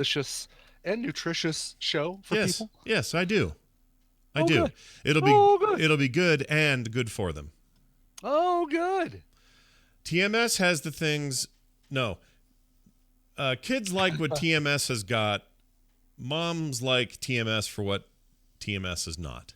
delicious and nutritious show for Yes. people? Yes, I do. I Oh, do. good. It'll be Oh, good. it'll be good and good for them. Oh, good. TMS has the things. No, kids like what TMS has got. Moms like TMS for what TMS is not.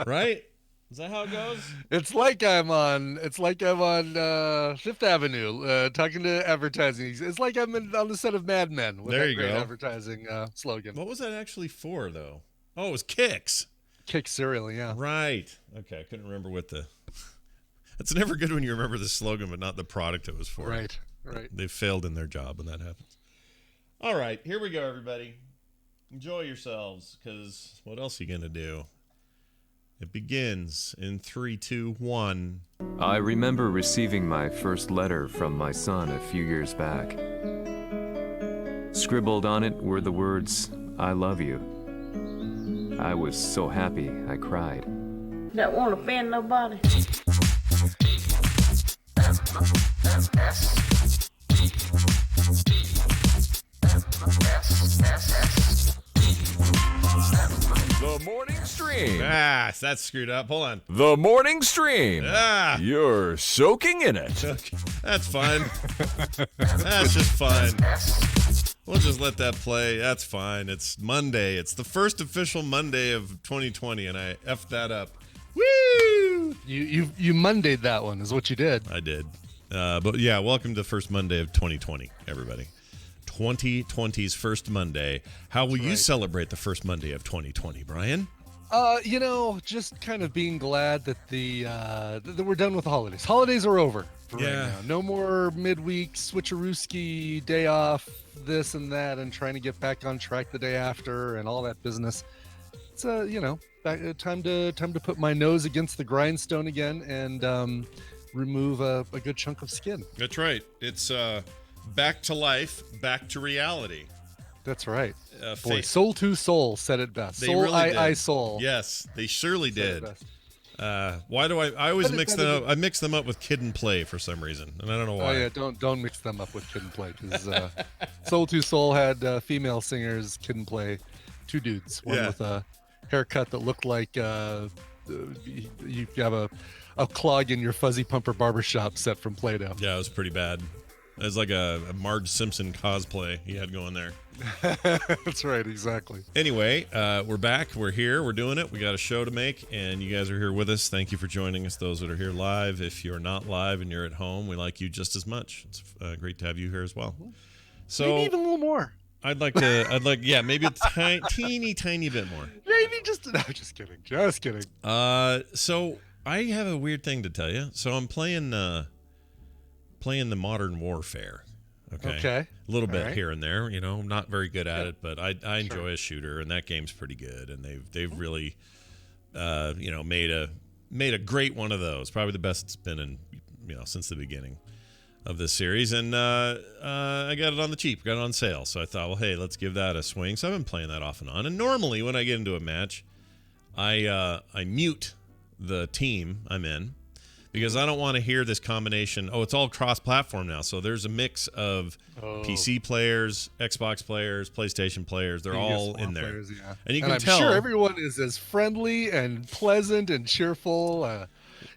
Right? Is that how it goes? It's like I'm on Fifth Avenue talking to advertising. It's like on the set of Mad Men with There that you great go. advertising slogan. What was that actually for, though? Oh, it was kicks. Kick cereal, yeah. Right. Okay, I couldn't remember what the. It's never good when you remember the slogan, but not the product it was for. Right. They've failed in their job when that happens. All right, here we go, everybody. Enjoy yourselves, because what else are you going to do? It begins in 3, 2, 1. I remember receiving my first letter from my son a few years back. Scribbled on it were the words, "I love you." I was so happy I cried. That won't offend nobody. The Morning Stream. Ah, that's screwed up. Hold on. The Morning Stream. Ah, You're soaking in it. that's fine. That's just fine. We'll just let that play. That's fine. It's Monday. It's the first official Monday of 2020, and I effed that up. Woo! You Mondayed that one is what you did. I did. But yeah, welcome to the first Monday of 2020, everybody. 2020's first Monday. How will you celebrate the first Monday of 2020, Brian? Just kind of being glad that that we're done with the holidays. Holidays are over for right now. No more midweek switcherooski day off, this and that, and trying to get back on track the day after and all that business. It's time to put my nose against the grindstone again and remove a good chunk of skin. That's right. It's back to life, back to reality. That's right. Boy, Face. Soul to Soul said it best. They Soul, really did. I, Soul. Yes, they surely Said it did. best. Why do I always But mix it- them but up? I mix them up with Kid and Play for some reason, and I don't know why. Oh yeah, don't mix them up with Kid and Play because Soul to Soul had female singers. Kid and Play, two dudes, one Yeah. with a haircut that looked like you have a clog in your fuzzy pumper barbershop set from Play-Doh. Yeah, it was pretty bad. It was like a Marge Simpson cosplay he had going there. That's right, exactly. Anyway, we're back. We're here. We're doing it. We got a show to make, and you guys are here with us. Thank you for joining us, those that are here live. If you're not live and you're at home, we like you just as much. It's great to have you here as well. So Maybe even a little more. maybe a teeny tiny bit more. Maybe just no, just kidding. So I have a weird thing to tell you. So I'm playing the Modern Warfare. Okay. A little bit here and there. I'm not very good at it, but I enjoy a shooter, and that game's pretty good. And they've really, made a great one of those. Probably the best it's been in, since the beginning of this series. And I got it on the cheap, got it on sale. So I thought, well, hey, let's give that a swing. So I've been playing that off and on. And normally when I get into a match, I mute the team I'm in, because I don't want to hear this combination. Oh, it's all cross-platform now. So there's a mix of PC players, Xbox players, PlayStation players. They're all in there. Players, yeah. And you can I'm tell. sure everyone is as friendly and pleasant and cheerful,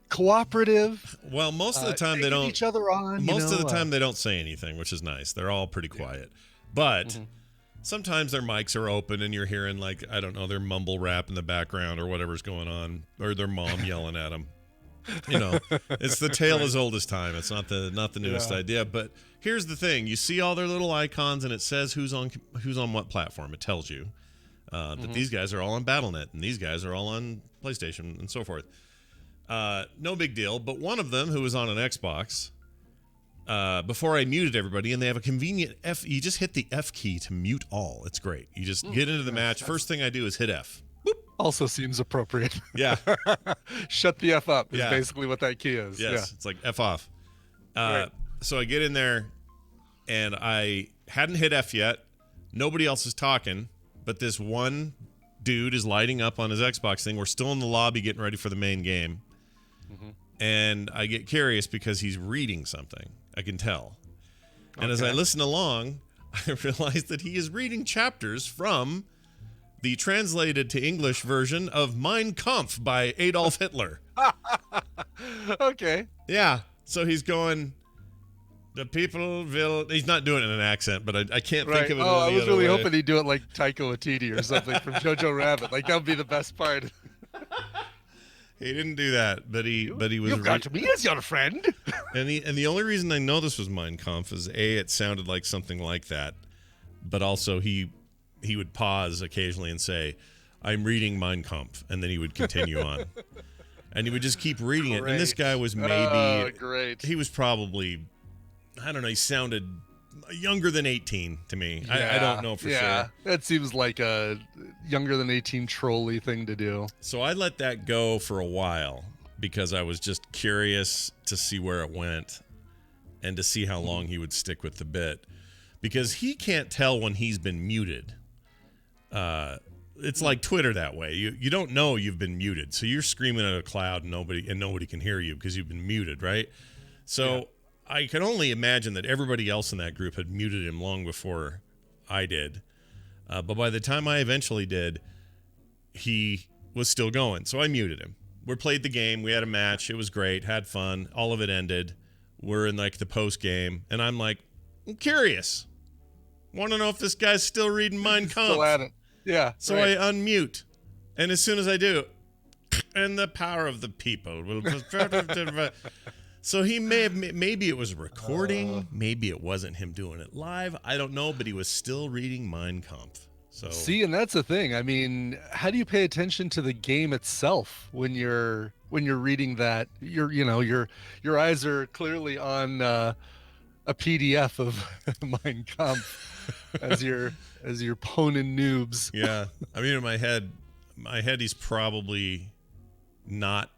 cooperative. Well, most of the time they egging don't. each other on. Most of the time they don't say anything, which is nice. They're all pretty quiet. But sometimes their mics are open and you're hearing, like, I don't know, their mumble rap in the background or whatever's going on, or their mom yelling at them. It's the tale as old as time. It's not the newest idea. But here's the thing: you see all their little icons, and it says who's on what platform. It tells you that these guys are all on BattleNet, and these guys are all on PlayStation, and so forth. No big deal. But one of them, who was on an Xbox, before I muted everybody, and they have a convenient F. You just hit the F key to mute all. It's great. You just get into the match. First thing I do is hit F. Also seems appropriate. Yeah. Shut the F up is Yeah. basically what that key is. Yes, it's like F off. Right. So I get in there, and I hadn't hit F yet. Nobody else is talking, but this one dude is lighting up on his Xbox thing. We're still in the lobby getting ready for the main game. And I get curious because he's reading something. I can tell. And as I listen along, I realize that he is reading chapters from the translated to English version of Mein Kampf by Adolf Hitler. Okay. Yeah. So he's going, the people will... He's not doing it in an accent, but I can't think of it any I was other really way. hoping he'd do it like Taika Waititi or something from Jojo Rabbit. Like, that would be the best part. He didn't do that, but he was... You've got me as your friend. And the only reason I know this was Mein Kampf is, A, it sounded like something like that, but also he would pause occasionally and say, I'm reading Mein Kampf, and then he would continue on. And he would just keep reading it. And this guy was maybe... great. He was probably... I don't know, he sounded younger than 18 to me. I don't know for sure. That seems like a younger than 18 trolley thing to do. So I let that go for a while because I was just curious to see where it went and to see how long he would stick with the bit. Because he can't tell when he's been muted. It's like Twitter that way. You don't know you've been muted. So you're screaming at a cloud and nobody can hear you because you've been muted, right? So I can only imagine that everybody else in that group had muted him long before I did. But by the time I eventually did, he was still going. So I muted him. We played the game. We had a match. It was great. Had fun. All of it ended. We're in like the post game. And I'm like, I'm curious. Want to know if this guy's still reading Mein Kampf. Still at it. Yeah. So I unmute. And as soon as I do, and the power of the people will... So he maybe it was a recording, maybe it wasn't him doing it live. I don't know, but he was still reading Mein Kampf. So see, and that's the thing. I mean, how do you pay attention to the game itself when you're reading that? Your eyes are clearly on a PDF of Mein Kampf as you're poning noobs. Yeah, I mean, in my head, he's probably not.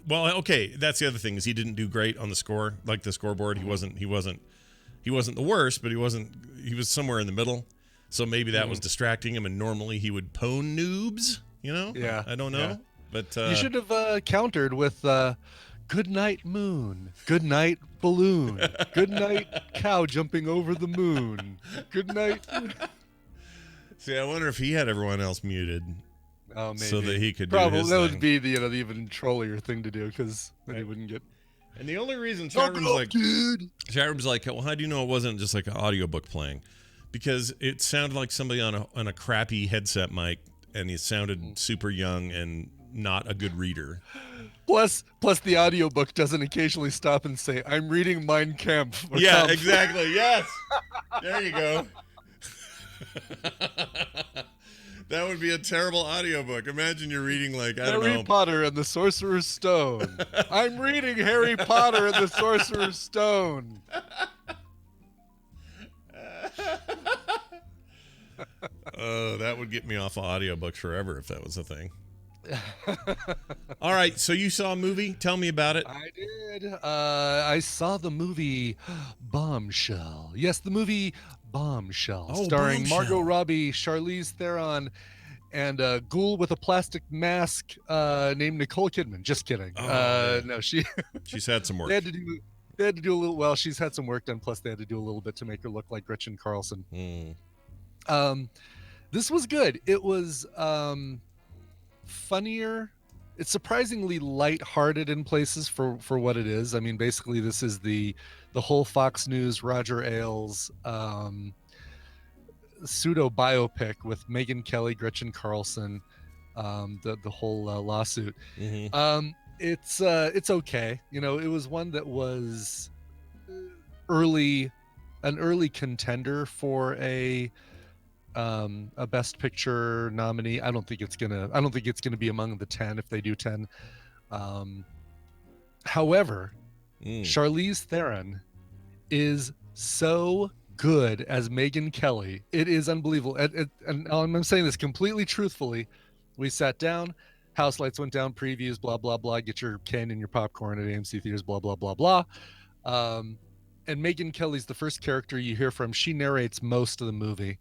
Well, okay, that's the other thing is he didn't do great on the score, like the scoreboard. He wasn't the worst, but he was somewhere in the middle. So maybe that was distracting him, and normally he would pwn noobs, Yeah. I don't know. Yeah. But you should have countered with good night moon, good night balloon, good night cow jumping over the moon, good night. See, I wonder if he had everyone else muted. Oh, maybe. So that he could probably do his that thing. would be the even trollier thing to do because then he wouldn't get. And the only reason chat room's like, well, how do you know it wasn't just like an audiobook playing? Because it sounded like somebody on a crappy headset mic, and he sounded super young and not a good reader. Plus the audiobook doesn't occasionally stop and say, "I'm reading Mein Kampf." Yeah, exactly. Yes. There you go. That would be a terrible audiobook. Imagine you're reading like, I don't know. Harry Potter and the Sorcerer's Stone. I'm reading Harry Potter and the Sorcerer's Stone. That would get me off of audiobooks forever if that was a thing. All right, so you saw a movie. Tell me about it. I did. I saw the movie Bombshell. Yes, the movie Bombshell, starring Bombshell. Margot Robbie, Charlize Theron, and a ghoul with a plastic mask named Nicole Kidman. Just kidding. No, she's had some work. They had to do a little. Well, she's had some work done. Plus, they had to do a little bit to make her look like Gretchen Carlson. This was good. It was funnier. It's surprisingly lighthearted in places for what it is. I mean, basically, this is the whole Fox News Roger Ailes pseudo biopic with Megyn Kelly, Gretchen Carlson, the whole lawsuit. It's okay. It was one that was an early contender for a Best Picture nominee. I don't think it's gonna be among the 10 if they do 10. However, Charlize Theron is so good as Megyn Kelly. It is unbelievable. And I'm saying this completely truthfully. We sat down, house lights went down, previews, blah, blah, blah. Get your candy and your popcorn at AMC Theaters, blah, blah, blah, blah. And Megyn Kelly's the first character you hear from. She narrates most of the movie.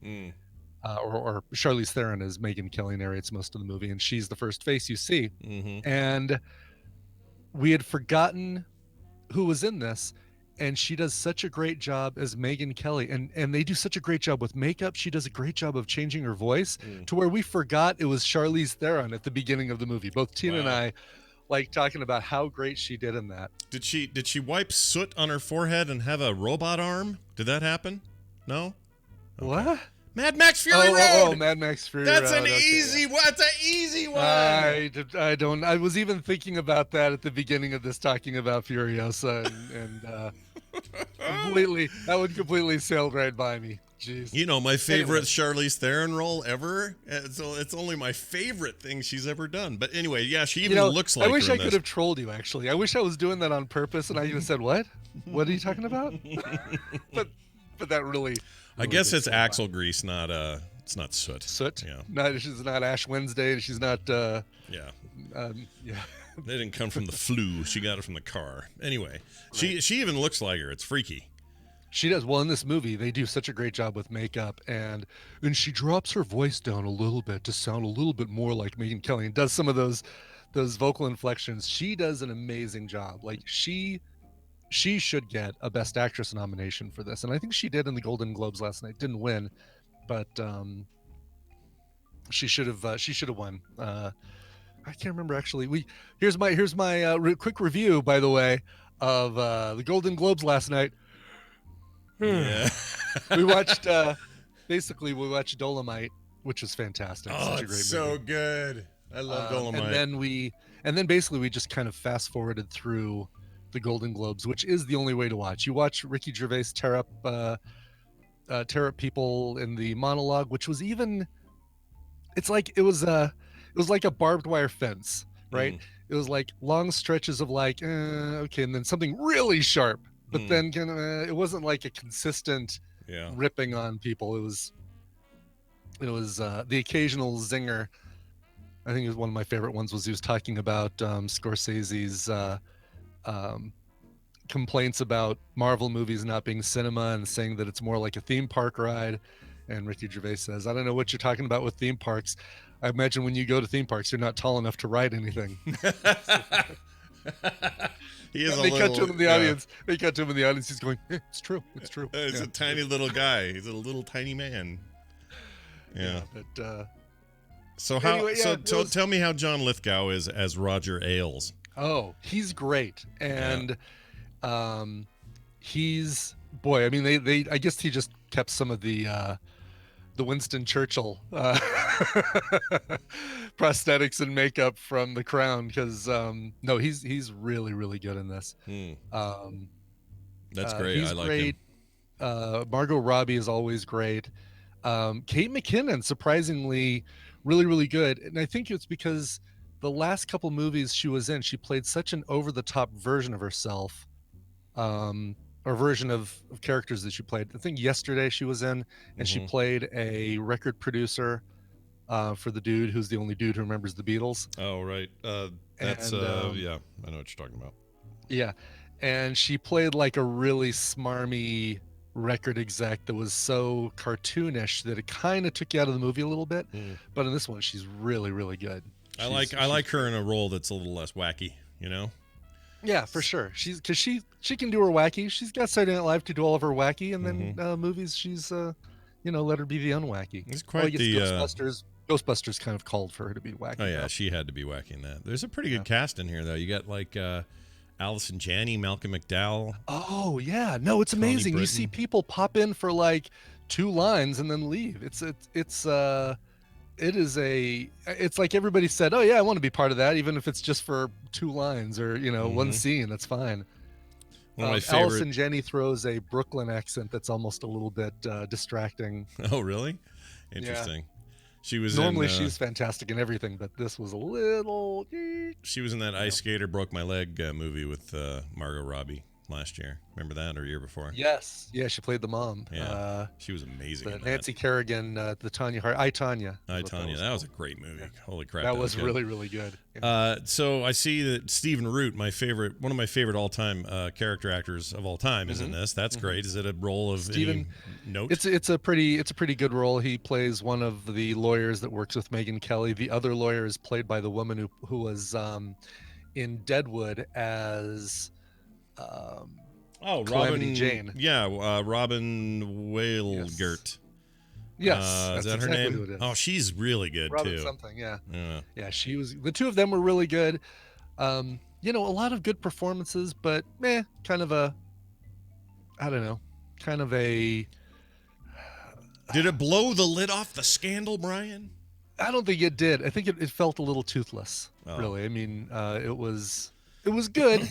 Or Charlize Theron as Megyn Kelly narrates most of the movie, and she's the first face you see. And we had forgotten who was in this, and she does such a great job as Megyn Kelly, and they do such a great job with makeup. She does a great job of changing her voice to where we forgot it was Charlize Theron at the beginning of the movie. Both Tina and I like talking about how great she did in that. Did she wipe soot on her forehead and have a robot arm? Did that happen? No? Okay. What? Mad Max Fury Road. Oh, Mad Max Fury Road. That's an easy one. That's an easy one. I don't. I was even thinking about that at the beginning of this, talking about Furiosa, and that would completely sailed right by me. Jeez. You know, my favorite Charlize Theron role ever. So it's only my favorite thing she's ever done. But anyway, yeah, she even looks like. I wish her I in could this. have trolled you. Actually, I wish I was doing that on purpose, and I even said, "What? What are you talking about?" but that really. I guess it's axle grease, not it's not soot. Soot. Yeah. She's not Ash Wednesday. She's not. Yeah. They didn't come from the flu. She got it from the car. Anyway, right. She even looks like her. It's freaky. She does. Well, in this movie, they do such a great job with makeup, and she drops her voice down a little bit to sound a little bit more like Megyn Kelly, and does some of those vocal inflections. She does an amazing job. Like she should get a Best Actress nomination for this, and I think she did in the Golden Globes last night. Didn't win, but she should have won. I can't remember actually. Here's my quick review, by the way, of the Golden Globes last night. Yeah. we watched Dolomite, which was fantastic. Oh, such a great it's movie. so good. I love Dolomite. And then basically we just kind of fast forwarded through the Golden Globes, which is the only way to watch. You watch Ricky Gervais tear up people in the monologue, which was even. It's like it was like a barbed wire fence, right? It was like long stretches of like okay, and then something really sharp. But then it wasn't like a consistent ripping on people. It was the occasional zinger. I think it was one of my favorite ones was he was talking about Scorsese's complaints about Marvel movies not being cinema and saying that it's more like a theme park ride. And Ricky Gervais says, I don't know what you're talking about with theme parks. I imagine when you go to theme parks, you're not tall enough to ride anything. They cut to him in the audience. They cut to him in the audience. He's going, it's true. It's true. He's a tiny little guy. He's a little tiny man. Yeah. But so tell me how John Lithgow is as Roger Ailes. Oh, he's great. And he's boy, I mean they I guess he just kept some of the Winston Churchill prosthetics and makeup from The Crown, because no, he's really, really good in this. That's great. He's I like great. him. Margot Robbie is always great. Kate McKinnon, surprisingly, really, really good. And I think it's because the last couple movies she was in, she played such an over-the-top version of herself, or version of characters that she played. I think Yesterday she was in, and she played a record producer for the dude who's the only dude who remembers the Beatles. Oh, right. That's, yeah, I know what you're talking about. Yeah. And she played like a really smarmy record exec that was so cartoonish that it kind of took you out of the movie a little bit. But in this one, she's really, really good. I like her in a role that's a little less wacky, you know? Yeah, for sure. Because she can do her wacky. She's got Saturday Night Live to do all of her wacky, and then movies she's let her be the unwacky. It's quite the Ghostbusters kind of called for her to be wacky. Oh yeah, she had to be wacky in that. There's a pretty good cast in here though. You got like Allison Janney, Malcolm McDowell. Oh yeah, no, it's amazing. You see people pop in for like 2 lines and then leave. It's like everybody said, oh yeah, I want to be part of that, even if it's just for 2 lines or one scene. That's fine. One of my favorite. Allison Janney throws a Brooklyn accent that's almost a little bit distracting. Oh really? Interesting. Yeah. She was normally she's fantastic in everything, but this was a little. She was in that Ice Skater Broke My Leg movie with Margot Robbie last year. Remember that, or year before? Yes. Yeah, she played the mom. Yeah, she was amazing. In Nancy Kerrigan, the Tanya Hart, I, Tonya. That was a great movie. Yeah. Holy crap, that was really, really good. Yeah. So I see that Stephen Root, one of my favorite all-time character actors of all time, is in this. That's great. Is it a role of Stephen? Note? It's a pretty good role. He plays one of the lawyers that works with Megyn Kelly. The other lawyer is played by the woman who was in Deadwood as Oh, Calamity Robin Jane. Yeah, Robin Whalgert. Yes, Is that's that her exactly name? who it is. Oh, she's really good Robin too. something, yeah. Yeah. She was. The two of them were really good. A lot of good performances, but kind of a, I don't know, kind of a. Did it blow the lid off the scandal, Brian? I don't think it did. I think it felt a little toothless. Oh. Really, I mean, it was good,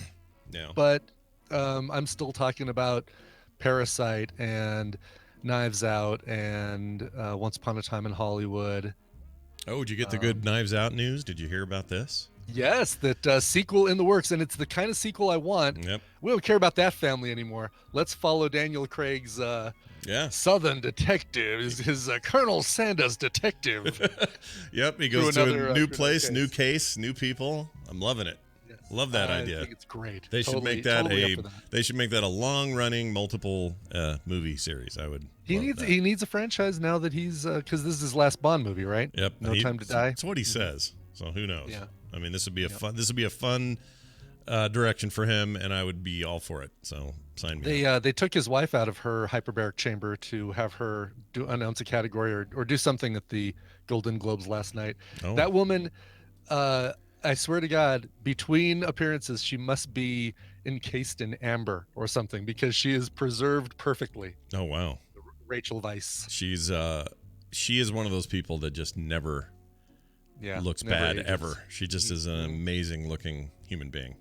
Yeah. but I'm still talking about Parasite and Knives Out and Once Upon a Time in Hollywood. Oh, did you get the good Knives Out news? Did you hear about this? Yes, that sequel in the works, and it's the kind of sequel I want. Yep. We don't care about that family anymore. Let's follow Daniel Craig's Southern detective, his Colonel Sanders detective. Yep, he goes to a new place, case. new case, new people. I'm loving it. Yes. Love that idea. I think it's great. They should make that totally up for that. They should make that a long-running multiple movie series. I would. He needs a franchise now that he's because this is his last Bond movie, right? Yep. No Time to Die. That's what he says. So who knows? Yeah. I mean, this would be a fun direction for him, and I would be all for it. So sign me up. They took his wife out of her hyperbaric chamber to have her announce a category or do something at the Golden Globes last night. Oh. That woman, I swear to God, between appearances, she must be encased in amber or something because she is preserved perfectly. Oh wow. Rachel Weisz. She is one of those people that just never looks bad ages. ever. She just is an amazing looking human being.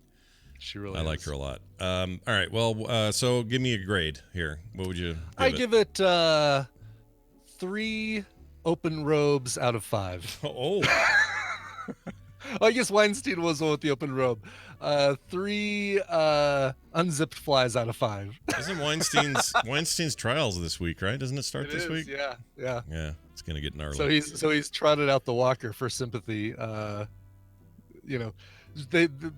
She really I like her a lot. All right. Well, so give me a grade here. What would you give it 3 open robes out of 5. Oh. I guess Weinstein was the one with the open robe. 3 unzipped flies out of 5. Isn't Weinstein's trials this week, right? Doesn't it start this week? Yeah. Yeah, it's gonna get gnarly. So he's trotted out the walker for sympathy.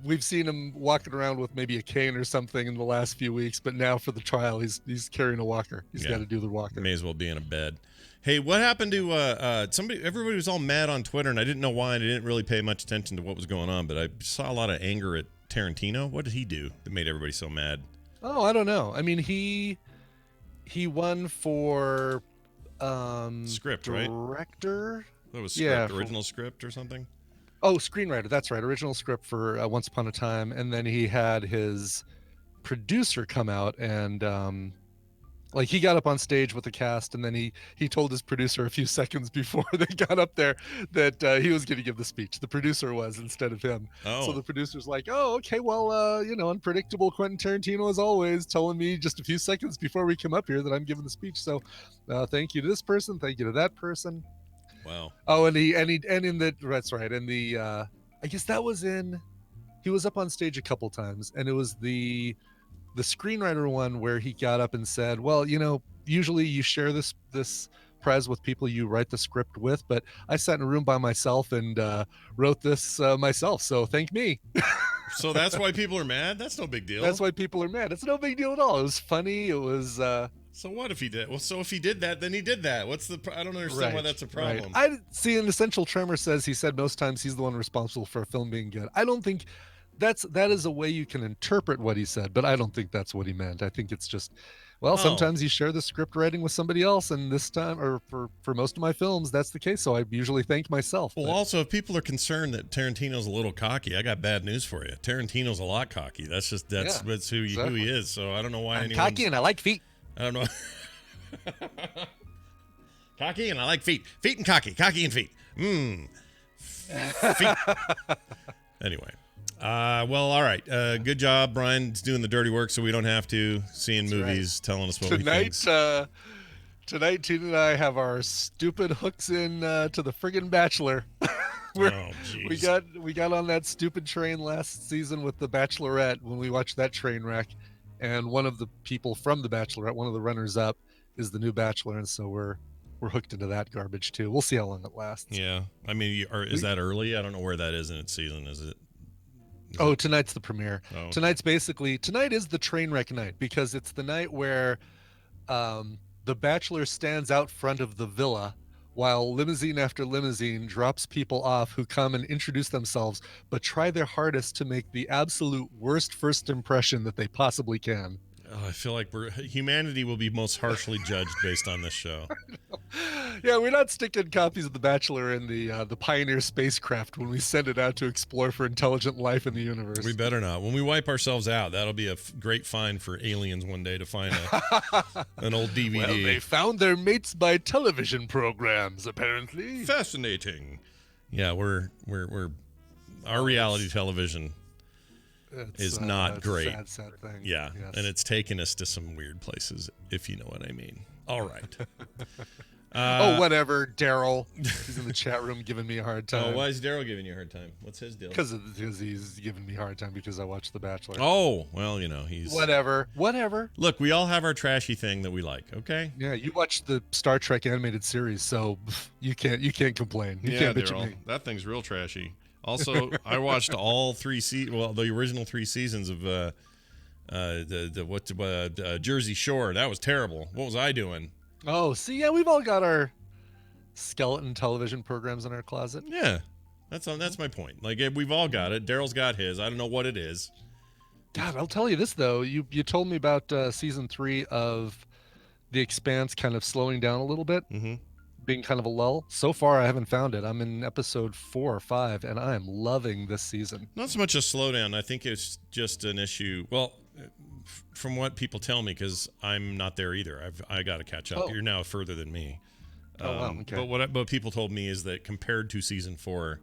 We've seen him walking around with maybe a cane or something in the last few weeks, but now for the trial, he's carrying a walker. He's got to do the walker. May as well be in a bed. Hey, what happened to somebody? Everybody was all mad on Twitter, and I didn't know why. And I didn't really pay much attention to what was going on, but I saw a lot of anger at Tarantino. What did he do that made everybody so mad? Oh, I don't know. I mean, he won for script, director. Right? That was script, original script or something. Oh, screenwriter. That's right. Original script for Once Upon a Time, and then he had his producer come out and he got up on stage with the cast, and then he told his producer a few seconds before they got up there that he was going to give the speech. The producer was instead of him. Oh. So the producer's like, "Oh, okay, well, unpredictable Quentin Tarantino as always, telling me just a few seconds before we come up here that I'm giving the speech. So, thank you to this person, thank you to that person." Wow. Oh, that's right. And I guess that was he was up on stage a couple times, and it was the screenwriter one where he got up and said, "Well, usually you share this prize with people you write the script with, but I sat in a room by myself and wrote this myself, so thank me." So that's why people are mad? That's no big deal. That's why people are mad. It's no big deal at all. It was funny. It was So what if he did? Well, so if he did that, then he did that. I don't understand why that's a problem. Right. I see. An Essential Tremor says he said most times he's the one responsible for a film being good. I don't think that is a way you can interpret what he said, but I don't think that's what he meant. I think it's just, sometimes you share the script writing with somebody else, and this time, or for most of my films, that's the case. So I usually thank myself. Well, also, if people are concerned that Tarantino's a little cocky, I got bad news for you. Tarantino's a lot cocky. That's who he is. So I don't know why I'm anyone cocky and I like feet. I don't know. Cocky and I like feet. Feet and cocky and feet. Feet. Anyway. All right. Good job. Brian's doing the dirty work so we don't have to. Seeing movies, telling us what we think. Tonight, Tina and I have our stupid hooks in to the friggin' Bachelor. We got on that stupid train last season with the Bachelorette when we watched that train wreck, and one of the people from the Bachelorette, one of the runners up, is the new Bachelor, and so we're hooked into that garbage too. We'll see how long it lasts. Yeah, I mean, is that early? I don't know where that is in its season. Is it? Tonight's the premiere. Oh. Tonight is the train wreck night because it's the night where the Bachelor stands out front of the villa while limousine after limousine drops people off who come and introduce themselves but try their hardest to make the absolute worst first impression that they possibly can. I feel like humanity will be most harshly judged based on this show. Yeah, we're not sticking copies of The Bachelor in the Pioneer spacecraft when we send it out to explore for intelligent life in the universe. We better not. When we wipe ourselves out, that'll be a great find for aliens one day to find an old DVD. Well, they found their mates by television programs, apparently. Fascinating. Yeah, we're our reality television is not great. A sad thing. Yeah, Yes. and it's taken us to some weird places, if you know what I mean. All right. Whatever, Daryl. He's in the chat room giving me a hard time. Oh, why is Daryl giving you a hard time? What's his deal? Because he's giving me a hard time because I watched The Bachelor. Oh, well, he's... Whatever. Look, we all have our trashy thing that we like, okay? Yeah, you watched the Star Trek animated series, so you can't complain. You can't bitch at me. That thing's real trashy. Also, I watched all the original 3 seasons of Jersey Shore. That was terrible. What was I doing? Oh, see, yeah, we've all got our skeleton television programs in our closet. Yeah, that's my point. Like, we've all got it. Daryl's got his. I don't know what it is. God, I'll tell you this though. You told me about season 3 of The Expanse kind of slowing down a little bit, being kind of a lull. So far, I haven't found it. I'm in episode 4 or 5, and I am loving this season. Not so much a slowdown. I think it's just an issue. Well, from what people tell me, because I'm not there either. I got to catch up. Oh. You're now further than me. Wow, okay. But what people told me is that compared to season 4,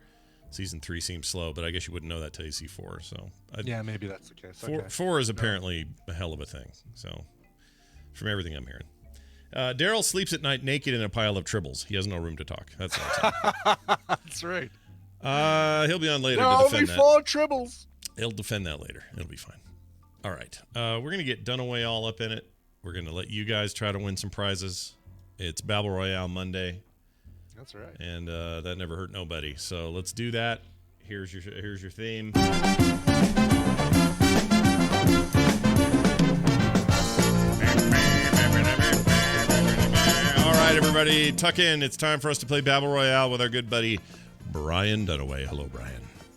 season 3 seems slow. But I guess you wouldn't know that till you see 4. So Yeah, maybe that's the case. 4 is apparently a hell of a thing. So from everything I'm hearing. Daryl sleeps at night naked in a pile of tribbles. He has no room to talk. That's all. That's right. He'll be on later There to are defend only that. 4 tribbles. He'll defend that later. It'll be fine. All right. We're going to get Dunaway all up in it. We're going to let you guys try to win some prizes. It's Battle Royale Monday. That's right. And that never hurt nobody. So let's do that. Here's your theme. All right, everybody, tuck in. It's time for us to play Battle Royale with our good buddy Brian Dunaway. Hello, Brian.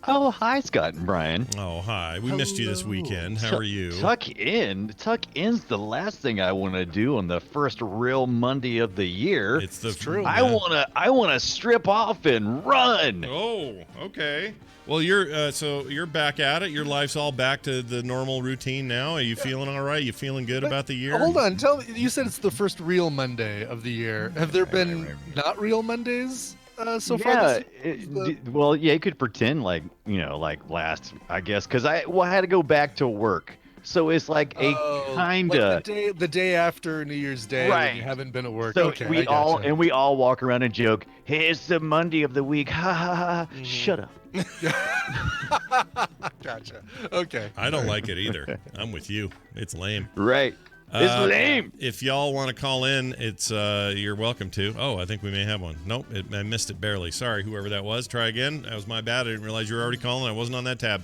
Oh, hi, Scott and Brian. Oh, hi. We missed you this weekend. How are you? Tuck in's the last thing I want to do on the first real Monday of the year. It's true. I wanna strip off and run. Oh, okay. Well, you're back at it. Your life's all back to the normal routine now. Are you feeling all right? You feeling good about the year? Hold on. Tell me. You said it's the first real Monday of the year. Have there been not real Mondays so far? Well, yeah, you could pretend like last, I guess, because I had to go back to work. So it's like a kind of the day after New Year's Day, right? When you haven't been at work. So okay, we all walk around and joke, "Hey, it's the Monday of the week." Ha ha ha! Shut up. Gotcha. Okay. I don't like it either. I'm with you. It's lame. Right. It's lame. If y'all want to call in, it's you're welcome to. Oh, I think we may have one. Nope, I missed it barely. Sorry, whoever that was. Try again. That was my bad. I didn't realize you were already calling. I wasn't on that tab.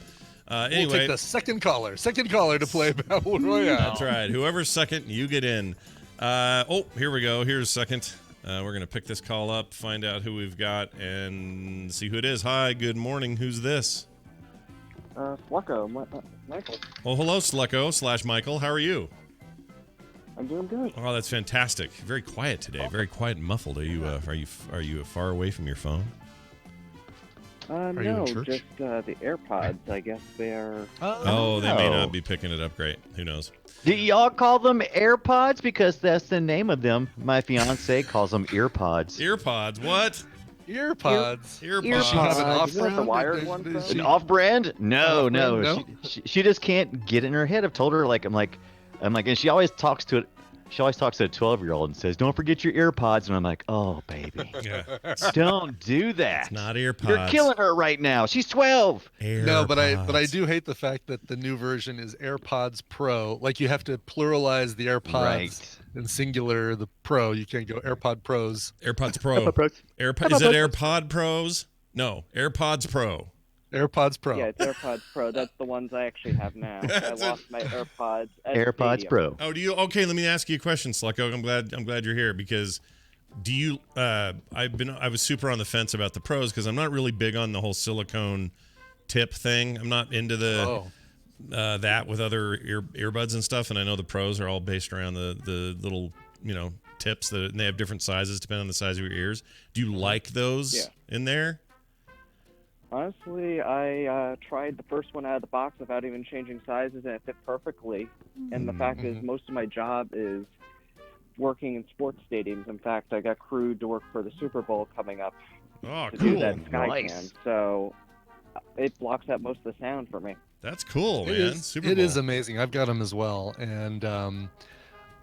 Anyway, we'll take the second caller to play Battle Royale. That's right. Whoever's second, you get in. Here we go. Here's second. We're going to pick this call up, find out who we've got, and see who it is. Hi, good morning. Who's this? Slucko, Michael. Oh, hello, Slucko / Michael. How are you? I'm doing good. Oh, that's fantastic. Very quiet today. Very quiet and muffled. Are you far away from your phone? No, just the AirPods. I guess they're. Oh, they may not be picking it up great. Who knows? Do y'all call them AirPods? Because that's the name of them. My fiance calls them earpods. Earpods? What? Earpods. Earpods. She have an off-brand? The wired one? An off-brand? No. She just can't get it in her head. I've told her I'm like, and she always talks to it. She always talks to a 12-year-old and says, "Don't forget your earpods." And I'm like, "Oh, baby, don't do that. It's not earpods. You're killing her right now. She's 12." AirPods. No, but I do hate the fact that the new version is AirPods Pro. Like you have to pluralize the AirPods Right. and singular the Pro. You can't go AirPod Pros. AirPods Pro. Is it AirPod Pros? No, AirPods Pro. AirPods Pro. Yeah, it's AirPods Pro. That's the ones I actually have now. I lost my AirPods. at AirPods Stadium. Pro. Oh, do you? Okay, let me ask you a question, Slucko. I'm glad you're here because do you? I was super on the fence about the Pros because I'm not really big on the whole silicone tip thing. I'm not into the. that with other earbuds and stuff, and I know the pros are all based around the little tips and they have different sizes depending on the size of your ears. Do you like those in there? Honestly, I tried the first one out of the box without even changing sizes, and it fit perfectly. And the fact is, most of my job is working in sports stadiums. In fact, I got crewed to work for the Super Bowl coming up to do that Skycam. So it blocks out most of the sound for me. That's cool, man. Super Bowl. It is amazing. I've got them as well, and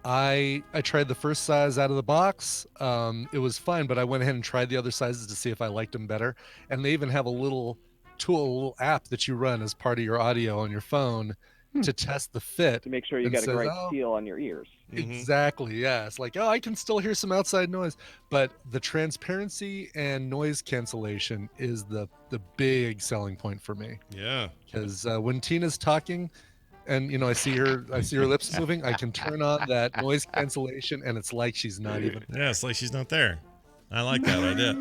I tried the first size out of the box. It was fine, but I went ahead and tried the other sizes to see if I liked them better. And they even have a little tool, a little app that you run as part of your audio on your phone to test the fit. To make sure you got a great feel on your ears. Exactly, yeah. It's like, I can still hear some outside noise. But the transparency and noise cancellation is the big selling point for me. Yeah. Because when Tina's talking, and I see her lips moving, I can turn on that noise cancellation, and it's like she's not even there. Yeah, it's like she's not there. I like that idea.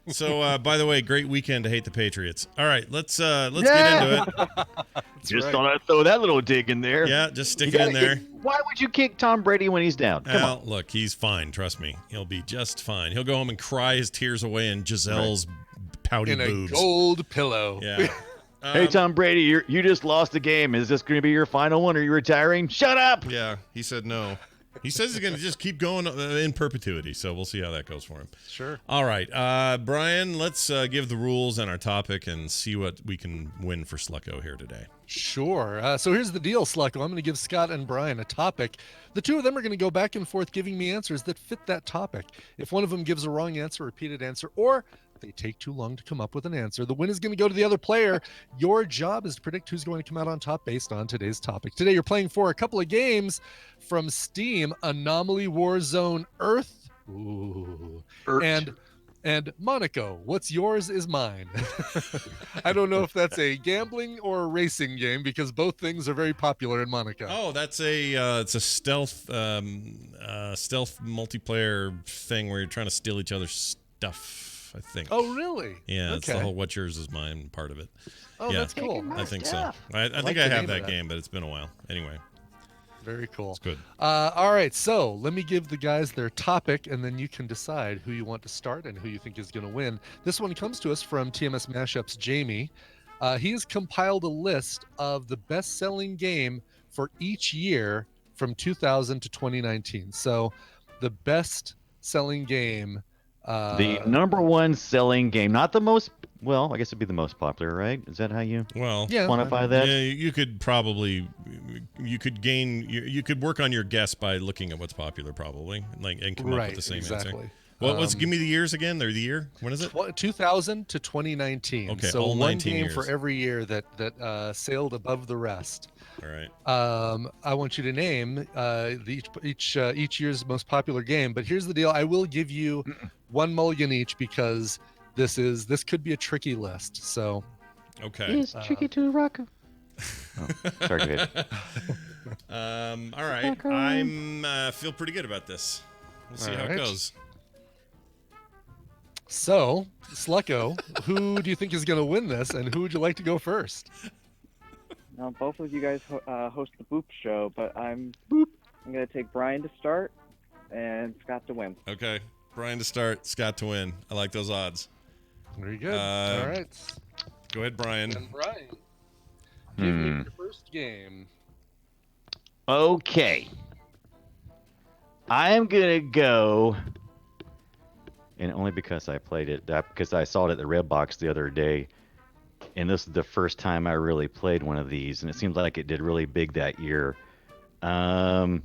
So, by the way, great weekend to hate the Patriots. All right, let's get into it. Just thought I'd throw that little dig in there. Yeah, just stick it in there. Why would you kick Tom Brady when he's down? Come on. Look, he's fine. Trust me, he'll be just fine. He'll go home and cry his tears away in Giselle's pouty boobs. In a gold pillow. Yeah. Hey, Tom Brady, you just lost the game. Is this going to be your final one? Are you retiring? Shut up! Yeah, he said no. He says he's going to just keep going in perpetuity, so we'll see how that goes for him. Sure. All right, Brian, let's give the rules and our topic and see what we can win for Slucko here today. Sure. So here's the deal, Slucko. I'm going to give Scott and Brian a topic. The two of them are going to go back and forth giving me answers that fit that topic. If one of them gives a wrong answer, repeated answer, or they take too long to come up with an answer, the win is going to go to the other player. Your job is to predict who's going to come out on top based on today's topic. Today, you're playing for a couple of games from Steam: Anomaly Warzone Earth. Ooh. And Monaco. What's yours is mine. I don't know if that's a gambling or a racing game, because both things are very popular in Monaco. Oh, that's it's a stealth multiplayer thing where you're trying to steal each other's stuff, I think. Oh, really? Yeah, it's the whole "what's yours is mine" part of it. Oh, yeah, that's cool. I think so. I think I have that game, but it's been a while. Anyway. Very cool. It's good. All right, so let me give the guys their topic, and then you can decide who you want to start and who you think is going to win. This one comes to us from TMS Mashup's Jamie. He has compiled a list of the best-selling game for each year from 2000 to 2019. So the best-selling game... the number one selling game, not the most... Well, I guess it'd be the most popular, right? Is that how you quantify that? Yeah, you could probably, you could work on your guess by looking at what's popular, probably, and come up with the same answer. Well, give me the years again. Or the year? When is it? 2000 to 2019. Okay, so all one 19 game years. for every year that sailed above the rest. All right. I want you to name each year's most popular game. But here's the deal: I will give you one mulligan each, because this could be a tricky list. So. Okay. It's tricky to rock. Sorry, Dave. All right. I'm feel pretty good about this. We'll see how it goes. So, Slucko, who do you think is going to win this, and who would you like to go first? Now, both of you guys host the Boop Show, but I'm going to take Brian to start and Scott to win. Okay. Brian to start, Scott to win. I like those odds. Very good. All right. Go ahead, Brian. And Brian, give me your first game. Okay. I am going to go... And only because I played it, because I saw it at the Red Box the other day, and this is the first time I really played one of these, and it seems like it did really big that year. Call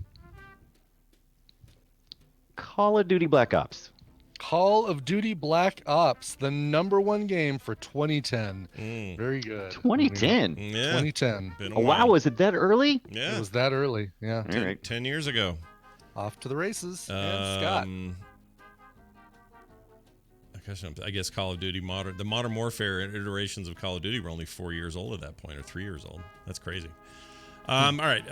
of Duty Black Ops. Call of Duty Black Ops, the number one game for 2010. Very good. 2010? Yeah. 2010. Oh, wow, was it that early? Yeah. It was that early, yeah. All right. 10 years ago. Off to the races. And Scott. I guess Call of Duty the Modern Warfare iterations of Call of Duty were only 4 years old at that point, or 3 years old. That's crazy. All right.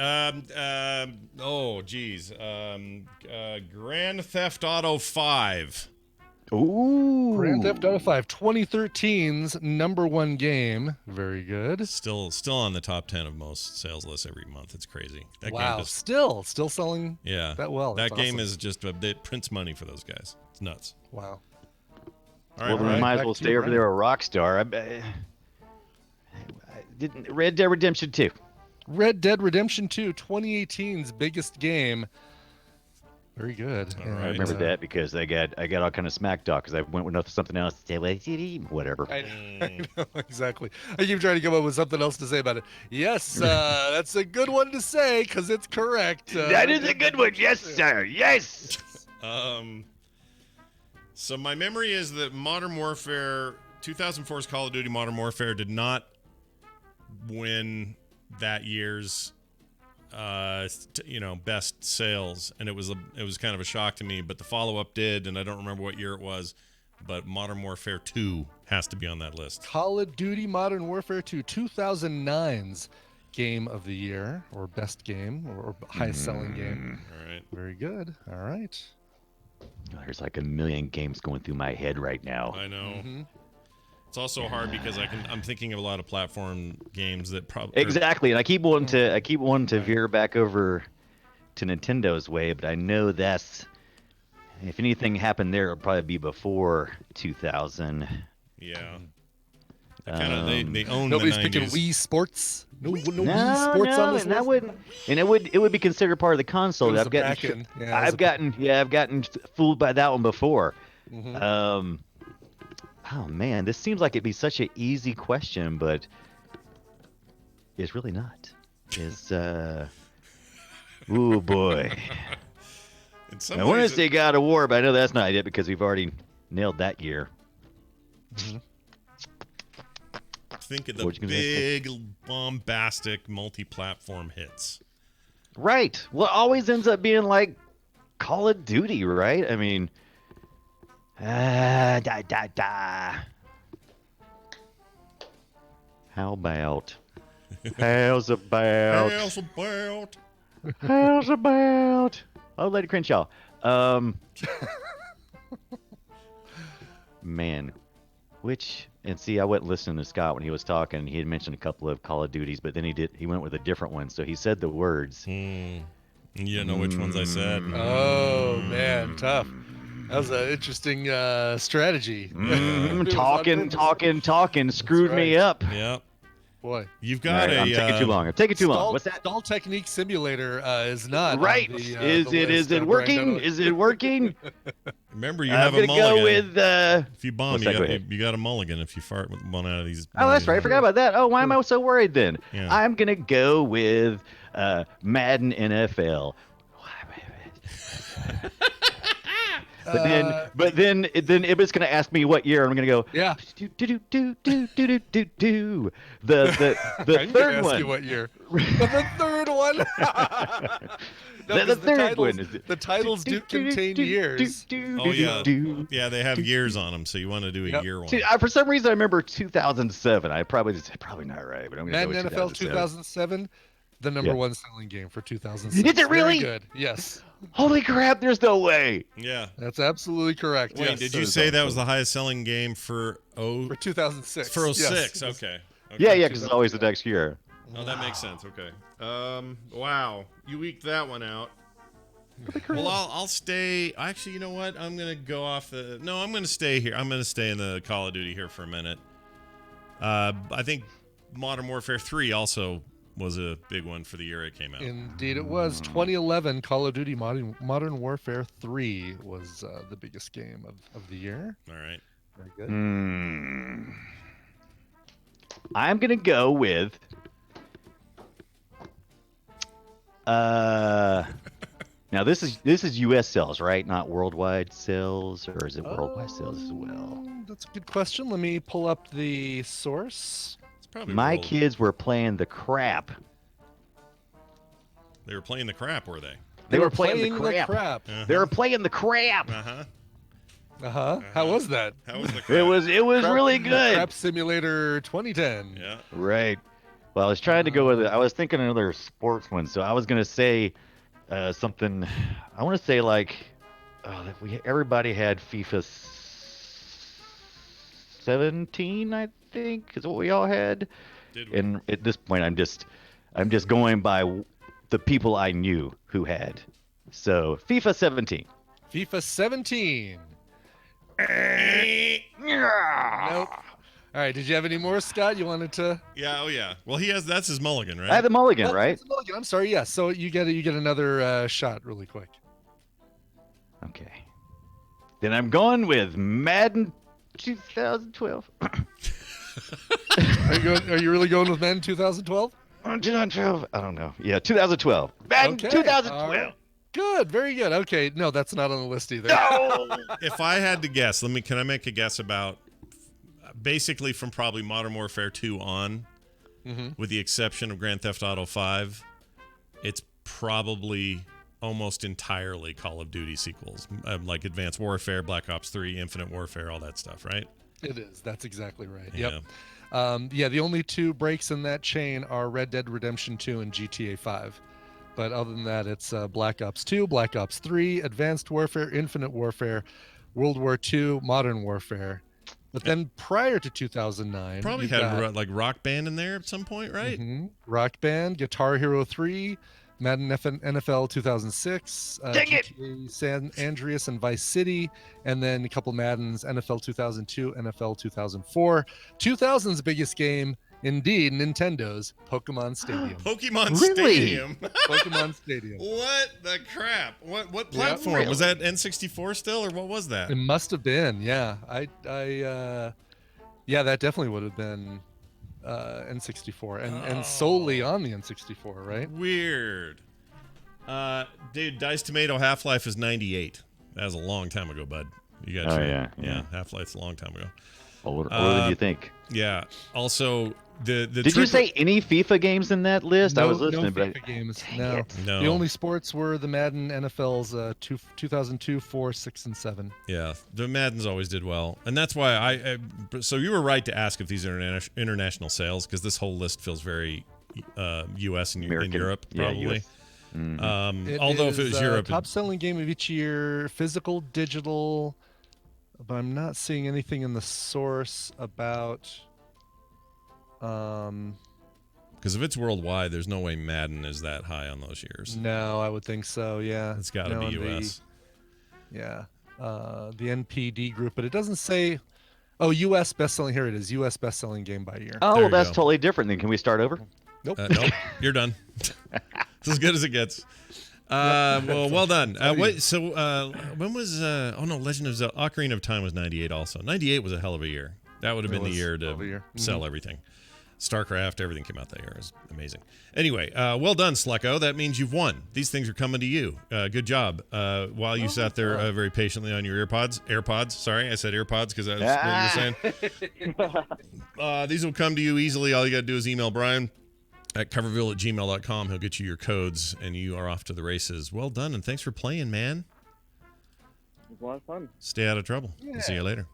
Grand Theft Auto 5. Ooh. Grand Theft Auto 5, 2013's #1 game. Very good. Still on the top 10 of most sales lists every month. It's crazy. That Wow, game just, still selling yeah, that well. That That's game awesome. is just it prints money for those guys. It's nuts. Wow. All Well, then we might as well stay over there with Rockstar. Didn't Red Dead Redemption 2. Red Dead Redemption 2, 2018's biggest game. Very good. All And, right. I remember that because I got all kind of smack talk because I went with something else to say, whatever. I know, exactly. I keep trying to come up with something else to say about it. Yes, that's a good one to say because it's correct. That is a good one. Yes, sir. Yes. So my memory is that Modern Warfare 2004's Call of Duty Modern Warfare did not win that year's best sales, and it was kind of a shock to me, but the follow-up did, and I don't remember what year it was, but Modern Warfare 2 has to be on that list. Call of Duty Modern Warfare 2, 2009's game of the year, or best game, or highest selling game. All right. Very good. All right. There's like a million games going through my head right now. I know. It's also hard because I'm thinking of a lot of platform games that probably Exactly, and I keep wanting to veer back over to Nintendo's way, but I know that's if anything happened there, it'll probably be before 2000. Yeah. They own Nobody's the 90s. picking Wii Sports. No Wii Sports No, on this and that list? it would be considered part of the console. It was I've a gotten back-end. Yeah, it was I've gotten fooled by that one before. Mhm. Oh man, this seems like it'd be such an easy question, but it's really not. It's ooh boy. In some I want to ways, say God of War, but I know that's not it because we've already nailed that year. think of the What you gonna say? big, bombastic, multi-platform hits. Right. Well, it always ends up being like Call of Duty, right? I mean, da da da. How about? How's about? How's about? How's about? Oh, Lady Crenshaw. Man, which and see, I wasn't listening to Scott when he was talking. He had mentioned a couple of Call of Duties, but then he went with a different one. So he said the words. You didn't know which ones I said. Oh man, tough. That was an interesting strategy. Talking screwed me up. Yep. Boy, You've got I'm taking too long. I'm taking too long. What's that? Stall Technique Simulator is not Right. on the, Is the it list, is it Brian working? Dunaway. Is it working? Remember, you I'm have a gonna go mulligan. with. If you bomb, What's that? Go ahead. you got a mulligan if you fart with one out of these. Oh, that's right. I forgot about that. Oh, why am I so worried then? Yeah. I'm gonna go with Madden NFL. But then Ibis gonna ask me what year. I'm gonna go. Yeah. Do. The I'm gonna third ask one. you what year. the third one. No, The 'cause third one is the titles do contain years. Oh yeah, yeah. They have years on them, so you want to do a Yep. year one. See, for some reason, I remember 2007. I probably not right, but I'm gonna Madden go with NFL 2007. 2007, the number Yeah. one selling game for 2006. Is it really? Very good. Yes, Holy crap! There's no way. Yeah. that's absolutely correct. Wait, yes. did you say that was the highest selling game for For 2006. for 06? Yes. Okay. Yeah, because it's always the next year. Oh, that makes sense. Okay. Wow, you eked that one out. Well, I'll stay. Actually, you know what? I'm gonna go off the. No, I'm gonna stay here. I'm gonna stay in the Call of Duty here for a minute. I think Modern Warfare 3 also was a big one for the year it came out. Indeed, it was 2011. Call of Duty Modern Warfare 3 was the biggest game of the year. All right. Very good. I'm gonna go with. Now this is U.S. sales, right? Not worldwide sales, or is it worldwide sales as well? That's a good question. Let me pull up the source. It's probably My world- kids were playing the crap. They were playing the crap, were they? They were playing the crap. Uh-huh. They were playing the crap. Uh-huh. How was that? How was the crap? It was really good. Crap Simulator 2010. Yeah. Right. Well, I was trying to go with it. I was thinking another sports one, so I was gonna say something. I want to say like, everybody had FIFA 17, I think, is what we all had. Did we? And at this point, I'm just going by the people I knew who had. So FIFA 17. FIFA 17. Nope. All right. Did you have any more, Scott? You wanted to? Yeah. Oh yeah. Well, that's his mulligan, right? I had the mulligan, Oh, right? it's a mulligan. I'm sorry. Yes. So you get another shot really quick. Okay. Then I'm going with Madden 2012. Are you really going with Madden 2012? 2012. I don't know. Yeah, 2012. Madden Okay. 2012. All right. Good. Very good. Okay. No, that's not on the list either. No. If I had to guess, can I make a guess about basically from probably Modern Warfare 2 on, with the exception of Grand Theft Auto 5, it's probably almost entirely Call of Duty sequels, like Advanced Warfare, Black Ops 3, Infinite Warfare, all that stuff, right? It is. That's exactly right. Yeah. Yep. The only two breaks in that chain are Red Dead Redemption 2 and GTA 5. But other than that, it's Black Ops 2, Black Ops 3, Advanced Warfare, Infinite Warfare, World War 2, Modern Warfare. But then prior to 2009, Probably had like Rock Band in there at some point, right? Rock Band, Guitar Hero 3, Madden NFL 2006, GTA San Andreas and Vice City, and then a couple Maddens, NFL 2002, NFL 2004. 2000's biggest game, indeed, Nintendo's Pokemon Stadium. Pokemon Really? Stadium. Pokemon Stadium. What the crap? What platform? Was that N64 still, or what was that? It must have been, yeah. Yeah, that definitely would have been N64 and solely on the N64, right? Weird. Dude, Dice Tomato Half-Life is 98. That was a long time ago, bud. You got yeah. Half-Life's a long time ago. Older than you think. Yeah. Also, the Did you say any FIFA games in that list? I was listening, no but FIFA games. Dang No. it. The only sports were the Madden NFL's 2002, 4, 6, and 7. Yeah, the Maddens always did well, and that's why so you were right to ask if these are international sales, because this whole list feels very U.S. and Europe, probably. Yeah, US. Although if it was Europe, top selling game of each year, physical, digital, but I'm not seeing anything in the source about. because if it's worldwide, there's no way Madden is that high on those years. No, I would think so. Yeah, It's got to be U.S. The NPD group, but it doesn't say. Oh, U.S. best-selling. Here it is. U.S. best-selling game by year. Oh, There well, you that's go. totally different. Then can we start over? Nope. Nope, you're done. It's as good as it gets. Well done. When was? Legend of Zelda: Ocarina of Time was 98. Also, 98 was a hell of a year. That would have been the year to sell everything. StarCraft, everything came out that year. It was amazing. Anyway, well done, Slecko. That means you've won. These things are coming to you. Good job. While you sat there very patiently on your AirPods. Sorry, I said AirPods because that's what you were saying. These will come to you easily. All you got to do is email Brian at coverville@gmail.com. He'll get you your codes, and you are off to the races. Well done, and thanks for playing, man. It was a lot of fun. Stay out of trouble. We'll see you later.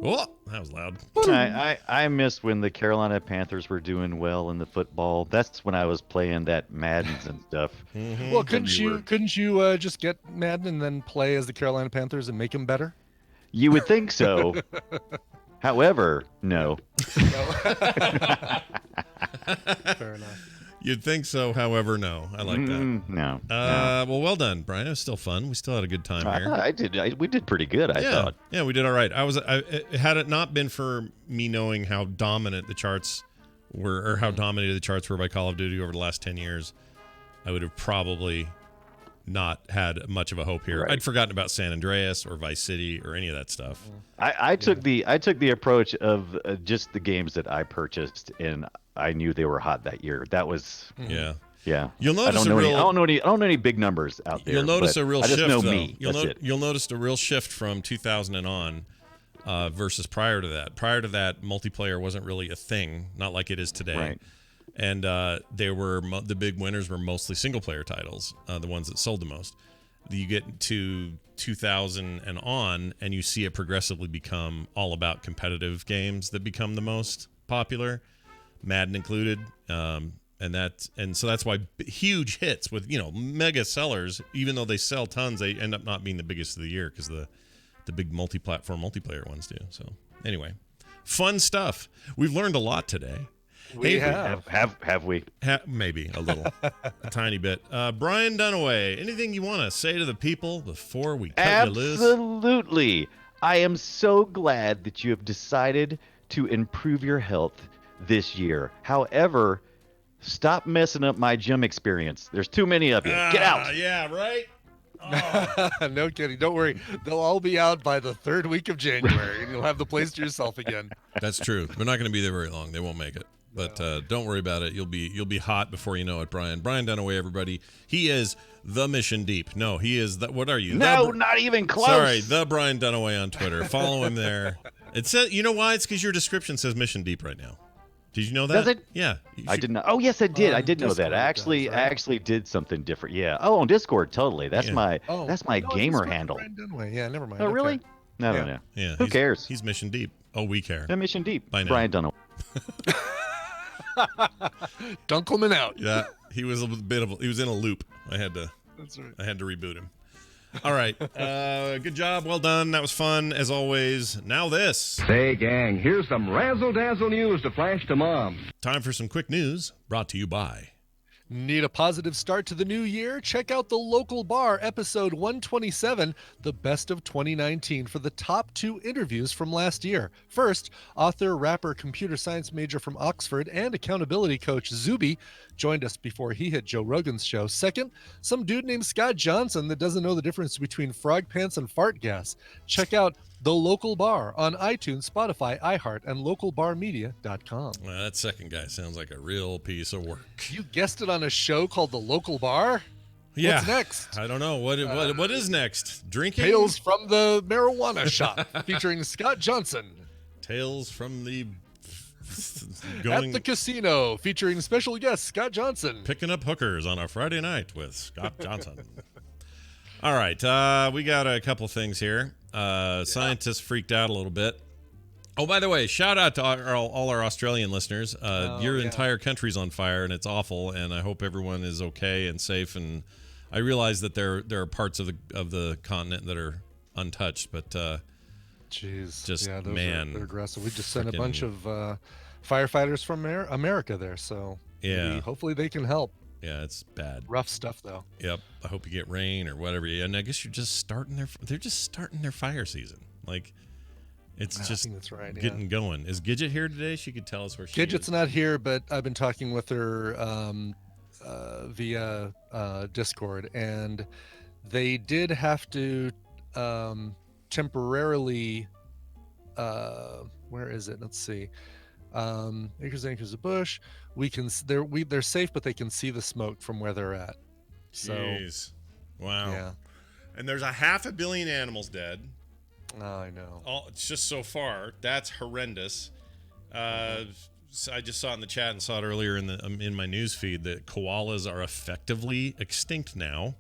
Oh, that was loud. I missed when the Carolina Panthers were doing well in the football. That's when I was playing that Maddens and stuff. Mm-hmm. Well, couldn't you just get Madden and then play as the Carolina Panthers and make them better? You would think so. However, no. Fair enough. You'd think so, however, no. I like that. No. Well done, Brian. It was still fun. We still had a good time here. We did pretty good, I thought. Yeah, we did all right. Had it not been for me knowing how dominant the charts were, or how dominated the charts were by Call of Duty over the last 10 years, I would have probably not had much of a hope here. Right. I'd forgotten about San Andreas or Vice City or any of that stuff. I took the approach of just the games that I purchased, and I knew they were hot that year. That was Yeah. You'll notice I don't know any big numbers out there. You'll notice a real I shift. just know though. me. You'll notice a real shift from 2000 and on versus prior to that. Prior to that, multiplayer wasn't really a thing, not like it is today. Right. And the big winners were mostly single player titles, the ones that sold the most. You get to 2000 and on, and you see it progressively become all about competitive games that become the most popular, Madden included. And so that's why huge hits with mega sellers, even though they sell tons, they end up not being the biggest of the year because the big multi-platform multiplayer ones do. So anyway, Fun stuff. We've learned a lot today. We have. Have we? Maybe a little, a tiny bit. Brian Dunaway, anything you want to say to the people before we cut you loose? Absolutely. I am so glad that you have decided to improve your health this year. However, stop messing up my gym experience. There's too many of you. Get out. Yeah, right? No kidding. Don't worry. They'll all be out by the 3rd week of January, and you'll have the place to yourself again. That's true. They're not going to be there very long. They won't make it. But don't worry about it. You'll be hot before you know it, Brian. Brian Dunaway, everybody. He is the Mission Deep. No, he is the. What are you? No, not even close. Sorry, the Brian Dunaway on Twitter. Follow him there. It says, you know why? It's because your description says Mission Deep right now. Did you know that? Does it? Yeah. I did not. Oh, yes, I did. I did know that. Discord I actually did something different. Yeah. Oh, on Discord, totally. That's Yeah. my gamer handle. Brian Dunaway. Yeah, never mind. Oh, really? Okay. No, Yeah. no. Yeah. Who cares? He's Mission Deep. Oh, we care. I'm Mission Deep. By now. Brian Dunaway. Dunkelman out. Yeah. He was he was in a loop. That's right. I had to reboot him. All right. Good job. Well done. That was fun, as always. Now this. Say, gang, here's some razzle-dazzle news to flash to Mom. Time for some quick news brought to you by... Need a positive start to the new year? Check out The Local Bar, episode 127, the best of 2019, for the top 2 interviews from last year. First, author, rapper, computer science major from Oxford, and accountability coach Zuby joined us before he hit Joe Rogan's show. Second, some dude named Scott Johnson that doesn't know the difference between frog pants and fart gas. Check out The Local Bar on iTunes, Spotify, iHeart, and localbarmedia.com. Well, that second guy sounds like a real piece of work. You guessed it, on a show called The Local Bar? Yeah. What's next? I don't know. What is next? Drinking? Tales from the Marijuana Shop, featuring Scott Johnson. Tales from the... At the Casino, featuring special guest Scott Johnson. Picking up hookers on a Friday night with Scott Johnson. All right. We got a couple things here. Scientists freaked out a little bit. Oh, by the way, shout out to all our Australian listeners. Your entire country's on fire, and it's awful, and I hope everyone is okay and safe. And I realize that there are parts of the continent that are untouched, but jeez, just, yeah, man, they're aggressive. We just sent a bunch of firefighters from America there, so hopefully they can help. Yeah, it's bad. Rough stuff, though. Yep. I hope you get rain or whatever. And I guess they're just starting their fire season. Like, it's I just think that's right, getting going. Is Gidget here today? She could tell us where she Gidget's is. not here, but I've been talking with her via Discord, and they did have to temporarily where is it? Let's see. Acres and acres of bush. They're safe, but they can see the smoke from where they're at. So, jeez. Wow. Yeah. And there's 500 million animals dead. Oh, I know. It's just so far. That's horrendous. So I just saw it in the chat and saw it earlier in my news feed that koalas are effectively extinct now.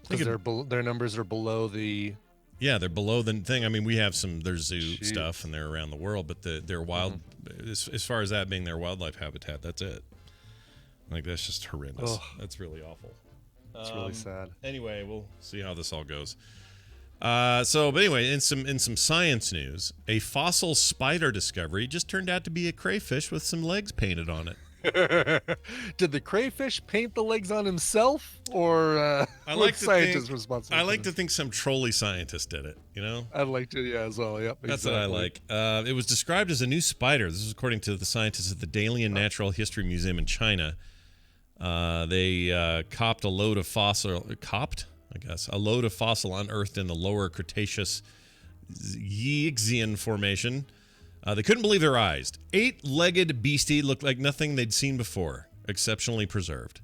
Because their numbers are below the... Yeah, they're below the thing. I mean, we have there's zoo stuff, and they're around the world, but they're wild. As far as that being their wildlife habitat, that's it. Like, that's just horrendous. Ugh. That's really awful. It's really sad. Anyway, we'll see how this all goes. But anyway, in some science news, a fossil spider discovery just turned out to be a crayfish with some legs painted on it. Did the crayfish paint the legs on himself, or scientists responsible? I like to think some trolley scientist did it. You know, I'd like to, as well. Yep, that's what I like. It was described as a new spider. This is according to the scientists at the Dalian Natural History Museum in China. They copped a load of fossil. A load of fossil unearthed in the lower Cretaceous Yixian Formation. They couldn't believe their eyes. 8-legged beastie looked like nothing they'd seen before. Exceptionally preserved.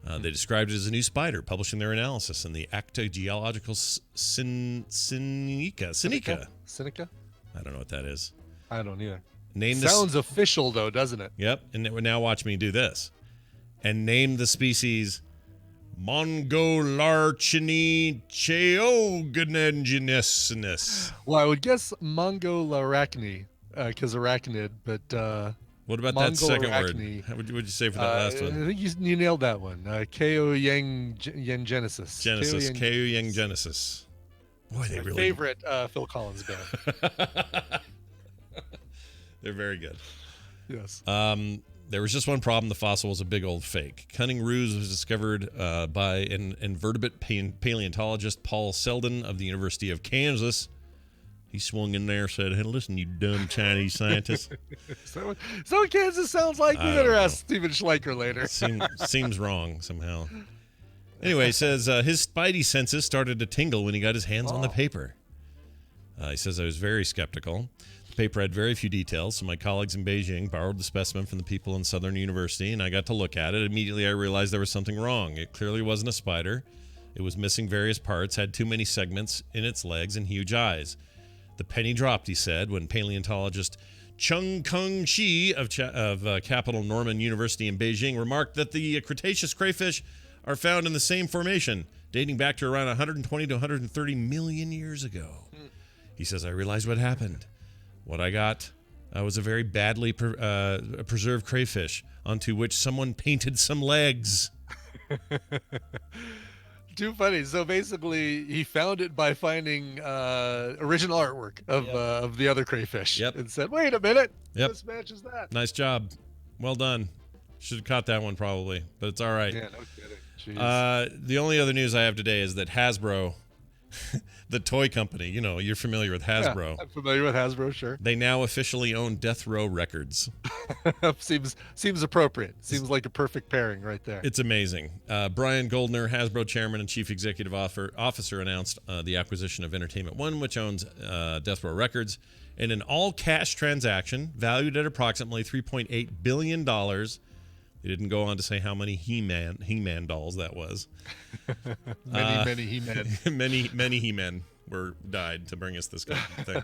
They described it as a new spider, publishing their analysis in the Acta Geological Sinica. Sinica? I don't know what that is. I don't either. Sounds official, though, doesn't it? Yep. And now watch me do this. And name the species Mongolarchini cheogonengenesis. Well, I would guess Mongolarachni, because arachnid, but what about that second word? What would you say for that last one? I think you nailed that one. Keoyengenesis. Keoyengenesis. Boy, they my really... favorite Phil Collins band. They're very good. Yes. There was just one problem. The fossil was a big old fake. Cunning ruse was discovered by an invertebrate paleontologist, Paul Selden of the University of Kansas. He swung in there and said, hey, listen, you dumb Chinese scientist. So Kansas sounds like. We better ask Steven Schleicher later. Seems wrong somehow. Anyway, he says his spidey senses started to tingle when he got his hands on the paper. He says, I was very skeptical. The paper had very few details, so my colleagues in Beijing borrowed the specimen from the people in Southern University, and I got to look at it. Immediately, I realized there was something wrong. It clearly wasn't a spider. It was missing various parts, had too many segments in its legs, and huge eyes. The penny dropped, he said, when paleontologist Chung Kung Shi of Capital Norman University in Beijing remarked that the Cretaceous crayfish are found in the same formation, dating back to around 120 to 130 million years ago. He says, I realized what happened. What I got was a very badly preserved crayfish onto which someone painted some legs. Too funny. So basically, he found it by finding original artwork of the other crayfish. Yep. And said, wait a minute. Yep. This matches that. Nice job. Well done. Should have caught that one probably, but it's all right. Yeah, no kidding. Jeez. The only other news I have today is that Hasbro, the toy company, you're familiar with Hasbro. Yeah, I'm familiar with Hasbro, sure. They now officially own Death Row Records. Seems appropriate. Seems like a perfect pairing right there. It's amazing. Brian Goldner, Hasbro chairman and chief executive officer, announced the acquisition of Entertainment One, which owns Death Row Records, in an all-cash transaction valued at approximately $3.8 billion. They didn't go on to say how many He-Man dolls that was. Many He-Men. many He-Men died to bring us this kind of thing.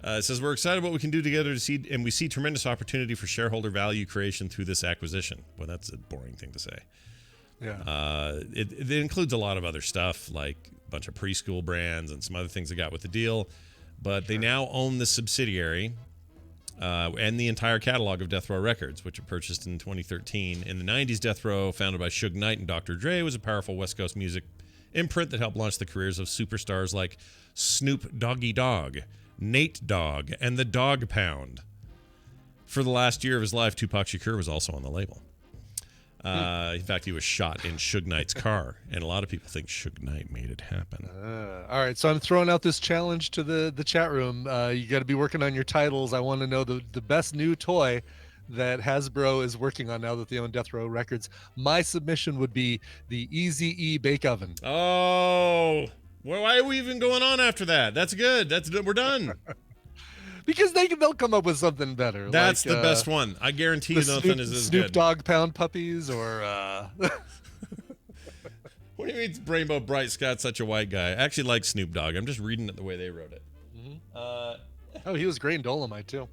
It says, we're excited what we can do together and we see tremendous opportunity for shareholder value creation through this acquisition. Well, that's a boring thing to say. Yeah. It includes a lot of other stuff, like a bunch of preschool brands and some other things they got with the deal. But they now own the subsidiary and the entire catalog of Death Row Records, which it purchased in 2013. In the 90s, Death Row, founded by Suge Knight and Dr. Dre, was a powerful West Coast music imprint that helped launch the careers of superstars like Snoop Doggy Dogg, Nate Dogg, and the Dog Pound. For the last year of his life, Tupac Shakur was also on the label. In fact, he was shot in Suge Knight's car, and a lot of people think Suge Knight made it happen. All right, so I'm throwing out this challenge to the chat room. You got to be working on your titles. I want to know the best new toy that Hasbro is working on now that they own Death Row Records. My submission would be the Easy-E Bake Oven. Oh, well, why are we even going on after that? That's good. We're done. Because they'll come up with something better. That's like, the best one. I guarantee you nothing is as good. Snoop Dogg Pound Puppies or... What do you mean Rainbow Bright Scott's such a white guy? I actually like Snoop Dogg. I'm just reading it the way they wrote it. Oh, he was great in Dolomite, too.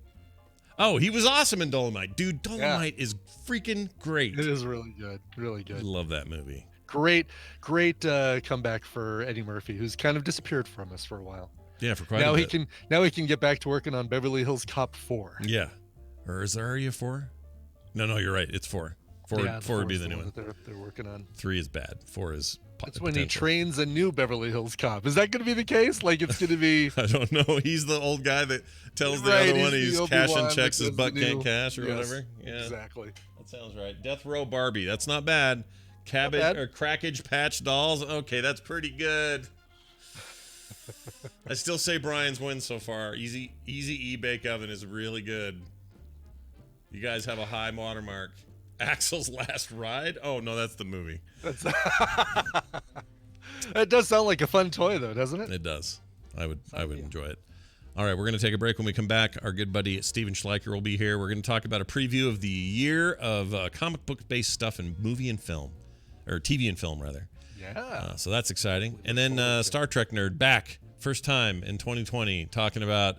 Oh, he was awesome in Dolomite. Dude, Dolomite is freaking great. It is really good. Really good. I love that movie. Great comeback for Eddie Murphy, who's kind of disappeared from us for a while. Yeah, for quite a bit. Now he can get back to working on Beverly Hills Cop 4. Yeah. Or is there already a 4? No, you're right. It's 4. 4 would be the new one. They're working on. 3 is bad. 4 is That's when he trains a new Beverly Hills Cop. Is that going to be the case? Like it's going to be... I don't know. He's the old guy that tells the other one he's cashing checks his butt can't cash or whatever. Yeah, exactly. That sounds right. Death Row Barbie. That's not bad. Cabbage or Crackage Patch Dolls. Okay, that's pretty good. I still say Brian's win so far. Easy-E Bake Oven is really good. You guys have a high watermark. Axel's Last Ride? Oh, no, that's the movie. It does sound like a fun toy, though, doesn't it? It does. I would enjoy it. All right, we're going to take a break. When we come back, our good buddy Steven Schleicher will be here. We're going to talk about a preview of the year of comic book-based stuff in movie and film. Or TV and film, rather. Yeah. So that's exciting. And then Star Trek Nerd back. First time in 2020 talking about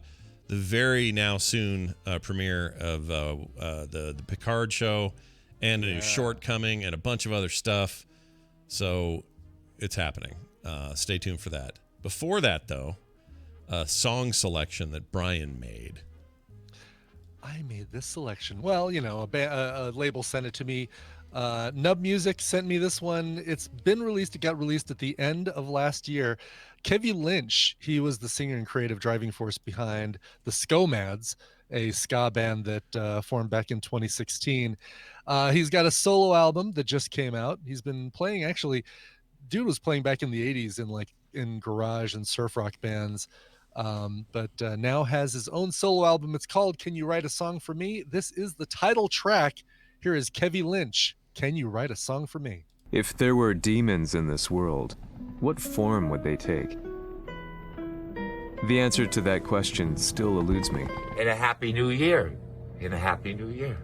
the very now soon premiere of the Picard show and a new short coming and a bunch of other stuff. So it's happening. Stay tuned for that. Before that, though, a song selection that Brian made. I made this selection. Well, a label sent it to me. Nub Music sent me this one. It's been released. It got released at the end of last year. Kevy Lynch, he was the singer and creative driving force behind the Skomads, a ska band that formed back in 2016. He's got a solo album that just came out. He's been playing, actually, dude was playing back in the 80s in garage and surf rock bands. But now has his own solo album. It's called Can You Write a Song for Me? This is the title track. Here is Kevy Lynch. Can you write a song for me? If there were demons in this world, what form would they take? The answer to that question still eludes me. In a happy new year. In a happy new year.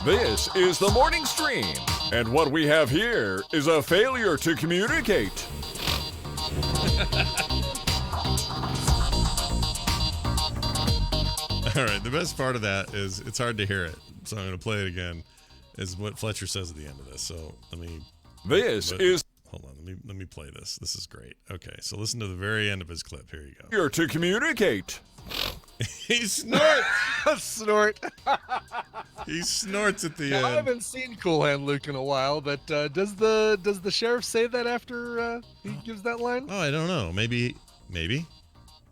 This is the morning stream, and what we have here is a failure to communicate. All right, the best part of that is it's hard to hear it, so I'm going to play it again, is what Fletcher says at the end of this. So let me... Hold on, let me play this. This is great. Okay, so listen to the very end of his clip. Here you go. Failure to communicate. He snorts! Snort. He snorts at the Now, end. I haven't seen Cool Hand Luke in a while, but does the sheriff say that after he gives that line? Oh, I don't know. Maybe.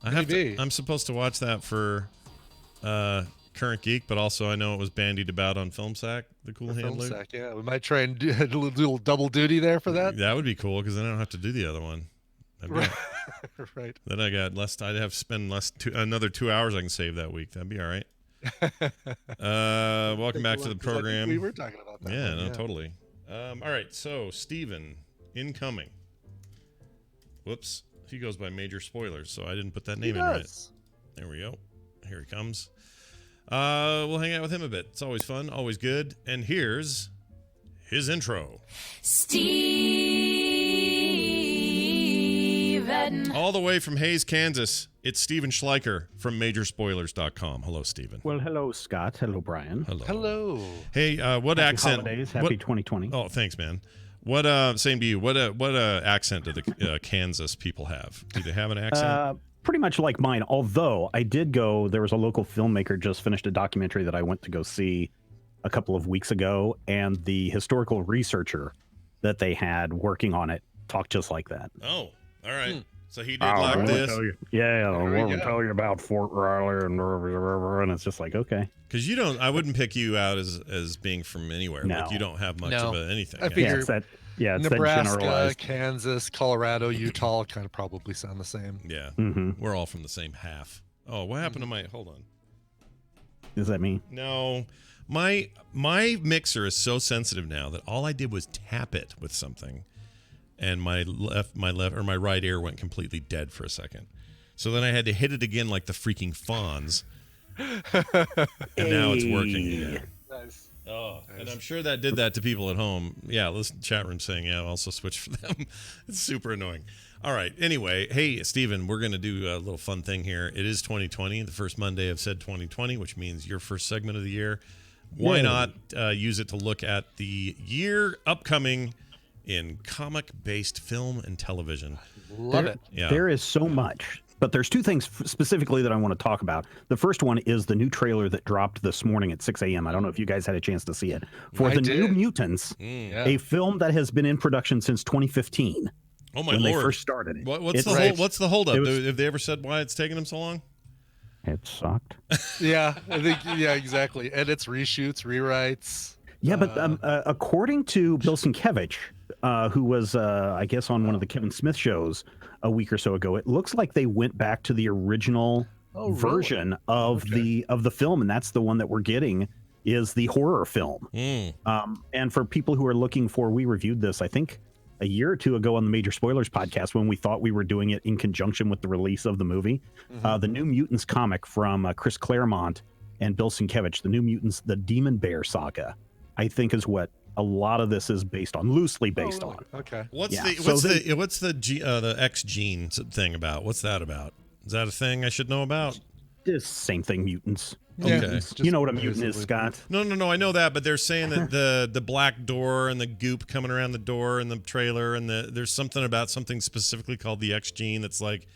I'm supposed to watch that for Current Geek, but also I know it was bandied about on Film Sack, the Cool Hand Luke. Sack, yeah, we might try and do a little double duty there for that. That would be cool because then I don't have to do the other one. Right. Then I got less. I'd have to spend another 2 hours I can save that week. That'd be all right. Welcome back to the program. We were talking about that. Yeah, totally. All right, so Steven, incoming. Whoops. He goes by Major Spoilers, so I didn't put that name in right. There we go. Here he comes. We'll hang out with him a bit. It's always fun, always good. And here's his intro. Steven. All the way from Hayes, Kansas, it's Steven Schleicher from Majorspoilers.com. Hello, Steven. Well, hello, Scott. Hello, Brian. Hello. Hey, what Happy accent? Holidays. Happy 2020. Oh, thanks, man. What same to you. What accent do the Kansas people have? Do they have an accent? Pretty much like mine, although I did go, there was a local filmmaker just finished a documentary that I went to go see a couple of weeks ago, and the historical researcher that they had working on it talked just like that. Oh, all right. So he did like this. I want to tell you about Fort Riley and it's just like, okay. Because I wouldn't pick you out as being from anywhere. No. Like you don't have much of anything. I figure it's that Nebraska, Kansas, Colorado, Utah kind of probably sound the same. Yeah. We're all from the same half. Oh, what happened to my... Hold on. Is that me? No. My mixer is so sensitive now that all I did was tap it with something, and my right ear went completely dead for a second. So then I had to hit it again like the freaking Fonz, and now it's working again. Nice. Oh, and I'm sure that did that to people at home. Yeah, listen, chat room saying, yeah, also switch for them. It's super annoying. All right. Anyway, hey, Steven, we're going to do a little fun thing here. It is 2020, the first Monday of said 2020, which means your first segment of the year. Why not use it to look at the year upcoming in comic-based film and television? Love it. Yeah. There is so much. But there's two things specifically that I want to talk about. The first one is the new trailer that dropped this morning at 6 a.m. I don't know if you guys had a chance to see it. For New Mutants, a film that has been in production since 2015. Oh, my when Lord. they first started it. What's the holdup? Have they ever said why it's taking them so long? It sucked. Yeah, I think, exactly. Edits, reshoots, rewrites. Yeah, but according to Bill Sienkiewicz, who was, I guess, on one of the Kevin Smith shows a week or so ago, it looks like they went back to the original version of the film, and that's the one that we're getting is the horror film. And for people who are looking for, we reviewed this, I think, a year or two ago on the Major Spoilers podcast when we thought we were doing it in conjunction with the release of the movie. The New Mutants comic from Chris Claremont and Bill Sienkiewicz, the New Mutants, the Demon Bear saga, I think is what a lot of this is based on, loosely based on. Okay. What's the X gene thing about? What's that about? Is that a thing I should know about? It's same thing, mutants. Okay. Mutants. You know what a mutant is, Scott? No. I know that, but they're saying that the black door and the goop coming around the door in the trailer, and there's something about something specifically called the X gene that's like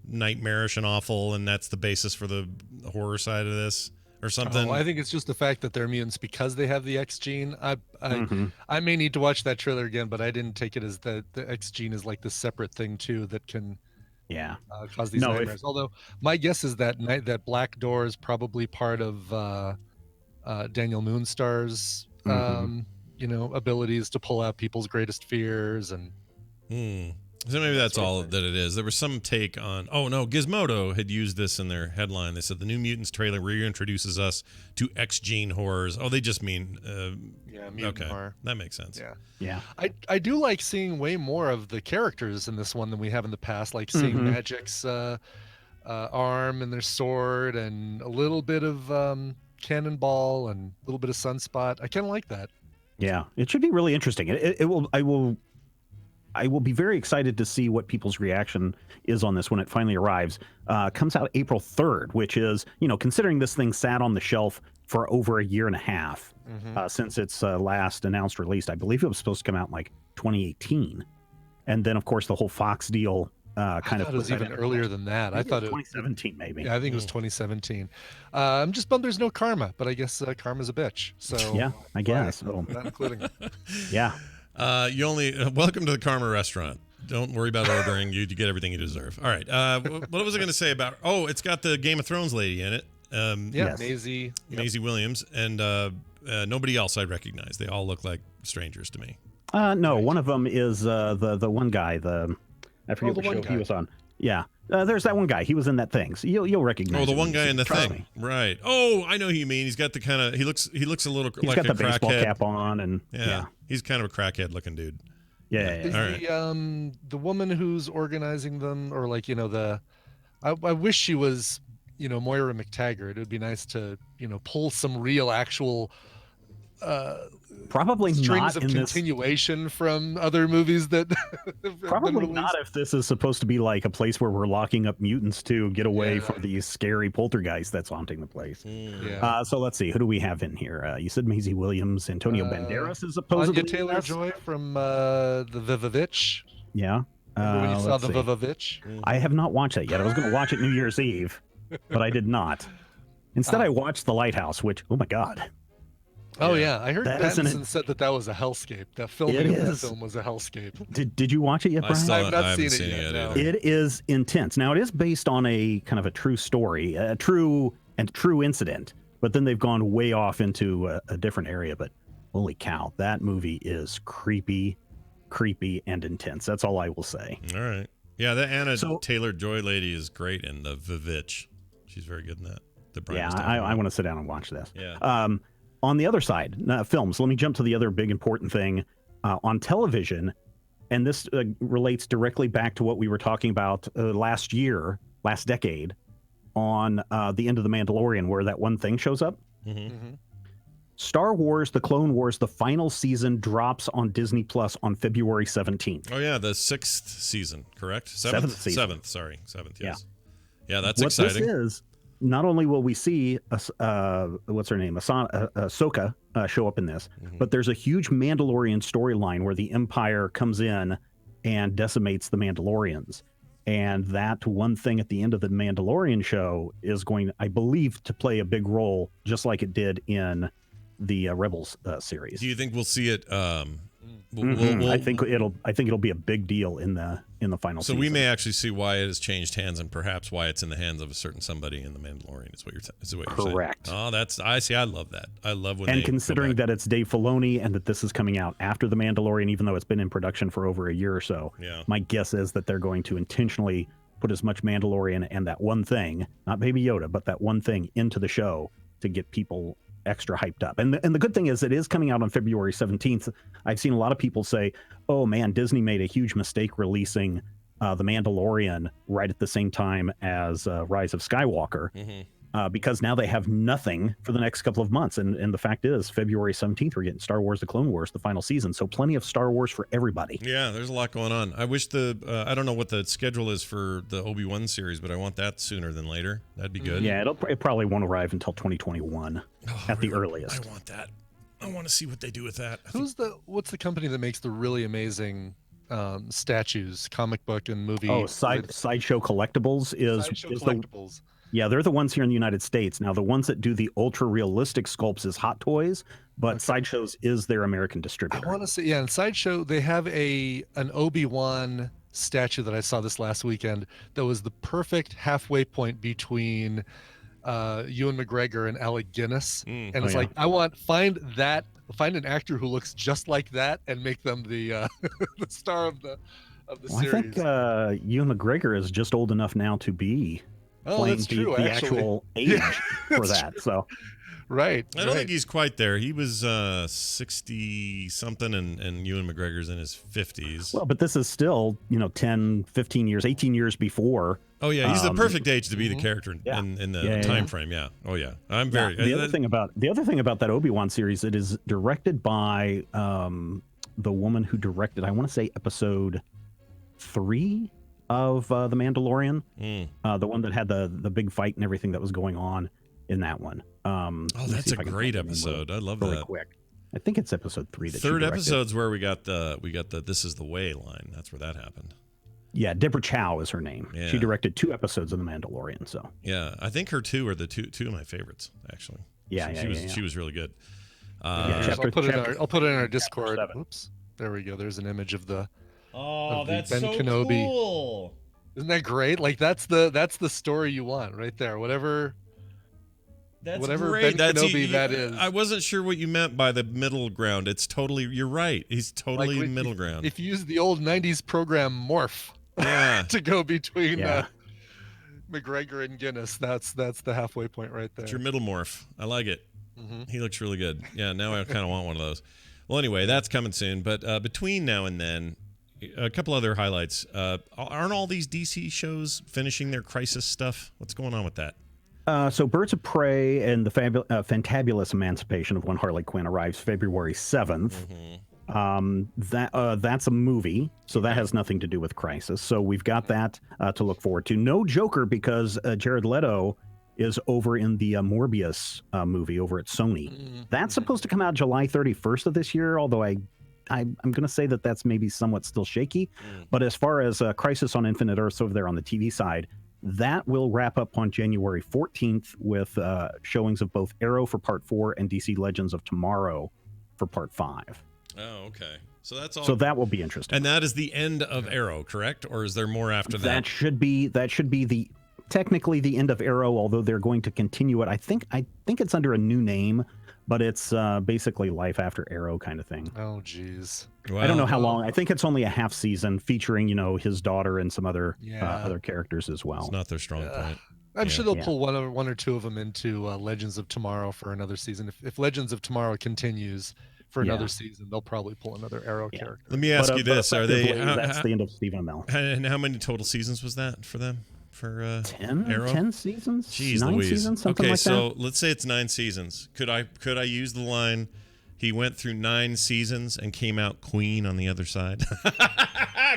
nightmarish and awful, and that's the basis for the horror side of this or something. Oh, I think it's just the fact that they're mutants because they have the X gene. I may need to watch that trailer again, but I didn't take it as the X gene is like this separate thing too that can cause these nightmares. Although my guess is that that black door is probably part of Daniel Moonstar's abilities to pull out people's greatest fears and. So maybe that's all that it is. There was some take on. Oh no, Gizmodo had used this in their headline. They said the new Mutants trailer reintroduces us to X gene horrors. Oh, they just mean mutant horror. That makes sense. Yeah. I do like seeing way more of the characters in this one than we have in the past. Like seeing Magic's arm and their sword, and a little bit of Cannonball and a little bit of Sunspot. I kind of like that. Yeah, it should be really interesting. I will be very excited to see what people's reaction is on this when it finally arrives. Comes out April 3rd, which is, considering this thing sat on the shelf for over a year and a half since its last announced release. I believe it was supposed to come out in like 2018. And then, of course, the whole Fox deal I thought it was even earlier than that. I thought it was 2017, maybe. Yeah, I think it was 2017. I'm just bummed there's no Karma, but I guess Karma's a bitch. So yeah, I guess. Not including it. Yeah. You only welcome to the Karma restaurant. Don't worry about ordering. You get everything you deserve. All right. What was I going to say about? Oh, it's got the Game of Thrones lady in it. Maisie Williams, and nobody else I recognize. They all look like strangers to me. No, one of them is the one guy. I forget what show he was on. Yeah. There's that one guy. He was in that thing. So you'll recognize. Oh, the one guy in the thing, right? Oh, I know who you mean. He's got the kind of. He looks a little. He's like got a the baseball crackhead. cap on, and he's kind of a crackhead looking dude. Yeah. Is the woman who's organizing them, or like I wish she was Moira McTaggart. It would be nice to pull some real actual. Probably strings not of in continuation from other movies that probably not if this is supposed to be like a place where we're locking up mutants to get away from these scary poltergeists that's haunting the place. So let's see, who do we have in here? You said Maisie Williams. Antonio Banderas is supposedly Anya Taylor-Joy from the Vivavitch. Yeah. When you saw the Vivavitch? I have not watched that yet. I was going to watch it New Year's Eve, but I did not. Instead, I watched The Lighthouse, which, oh my God. Oh yeah, I heard Pattinson said that was a hellscape. That filming of the film was a hellscape. Did you watch it yet, Brian? I've not seen it yet. No. It is intense. Now it is based on a kind of a true story, a true incident. But then they've gone way off into a different area. But holy cow, that movie is creepy, and intense. That's all I will say. All right. Yeah, that Anna Taylor-Joy lady is great in the Vivitch. She's very good in that. I want to sit down and watch this. Yeah. On the other side, films. Let me jump to the other big important thing on television, and this relates directly back to what we were talking about last decade, on the end of The Mandalorian, where that one thing shows up. Star Wars: The Clone Wars, the final season drops on Disney Plus on February 17th. Oh yeah, the 6th season, correct? Seventh season. Seventh. Yes. Yeah, that's exciting. What this is. Not only will we see what's her name, Ahsoka show up in this, but there's a huge Mandalorian storyline where the Empire comes in and decimates the Mandalorians, and that one thing at the end of the Mandalorian show is going, I believe, to play a big role, just like it did in the Rebels series. Do you think we'll see it? I think it'll be a big deal in the final season. So we may actually see why it has changed hands, and perhaps why it's in the hands of a certain somebody in the Mandalorian. Is what you're saying. Correct. Oh, I love that. I love when. And considering that it's Dave Filoni and that this is coming out after the Mandalorian, even though it's been in production for over a year or so, my guess is that they're going to intentionally put as much Mandalorian and that one thing, not Baby Yoda, but that one thing into the show to get people extra hyped up. And the good thing is it is coming out on February 17th. I've seen a lot of people say, oh man, Disney made a huge mistake releasing The Mandalorian right at the same time as Rise of Skywalker. because now they have nothing for the next couple of months. And the fact is, February 17th, we're getting Star Wars: The Clone Wars, the final season. So plenty of Star Wars for everybody. Yeah, there's a lot going on. I wish I don't know what the schedule is for the Obi-Wan series, but I want that sooner than later. That'd be good. Yeah, it probably won't arrive until 2021 at the earliest. I want that. I want to see what they do with that. What's the company that makes the really amazing statues, comic book and movie? Oh, Sideshow Collectibles is Collectibles. Yeah, they're the ones here in the United States. Now, the ones that do the ultra realistic sculpts is Hot Toys, but Sideshows is their American distributor. I want to say, in Sideshow they have an Obi-Wan statue that I saw this last weekend that was the perfect halfway point between Ewan McGregor and Alec Guinness, and it's like, I find an actor who looks just like that and make them the the star of the series. I think Ewan McGregor is just old enough now to be playing the actual age for that. So, right. I don't think he's quite there. He was 60 something, and Ewan McGregor's in his 50s. Well, but this is still 10, 15 years, 18 years before. Oh yeah, he's the perfect age to be the character in the time frame. Yeah. Oh yeah, I'm very. The other thing about that Obi-Wan series, it is directed by the woman who directed, I want to say, episode 3 of The Mandalorian, the one that had the big fight and everything that was going on in that one. That's a great episode. I love really that. Quick. I think it's episode 3. That third episode's where we got the "This is the way" line. That's where that happened. Yeah, Deborah Chow is her name. Yeah. She directed 2 episodes of The Mandalorian. So yeah, I think her 2 are the two of my favorites actually. She was really good. I'll put it in our Discord. Oops, there we go. There's an image of the. That's Ben so Kenobi. Cool. Isn't that great? Like that's the story you want right there. Whatever great. Ben Kenobi that is. I wasn't sure what you meant by the middle ground. It's totally. You're right. He's totally middle ground. If you use the old '90s program Morph, to go between McGregor and Guinness, that's the halfway point right there. It's your middle morph. I like it. Mm-hmm. He looks really good. Yeah. Now I kind of want one of those. Well, anyway, that's coming soon. But between now and then, a couple other highlights. Aren't all these DC shows finishing their Crisis stuff? What's going on with that? So Birds of Prey and the Fantabulous Emancipation of One Harley Quinn arrives February 7th. That's a movie, so that has nothing to do with Crisis. So we've got that to look forward to. No Joker, because Jared Leto is over in the Morbius movie over at Sony. That's supposed to come out July 31st of this year, although I'm going to say that that's maybe somewhat still shaky. But as far as Crisis on Infinite Earths over there on the TV side, that will wrap up on January 14th with showings of both Arrow for Part 4 and DC Legends of Tomorrow for Part 5. Oh, okay. So that's all. So that will be interesting. And that is the end of Arrow, correct? Or is there more after that? That should be technically the end of Arrow, although they're going to continue it. I think it's under a new name, but it's basically Life After Arrow kind of thing. Oh, geez. Well, I don't know how long. I think it's only a half season featuring, his daughter and some other other characters as well. It's not their strong point. I'm sure they'll pull one or two of them into Legends of Tomorrow for another season. If Legends of Tomorrow continues for another season, they'll probably pull another Arrow character. Let me ask you this: Are they? That's the end of Stephen Amell. And how many total seasons was that for them? For 10 Arrow? 10 seasons? Jeez 9 Louise. seasons? Something okay, like so that? let's say it's 9 seasons. Could I use the line? He went through 9 seasons and came out Queen on the other side.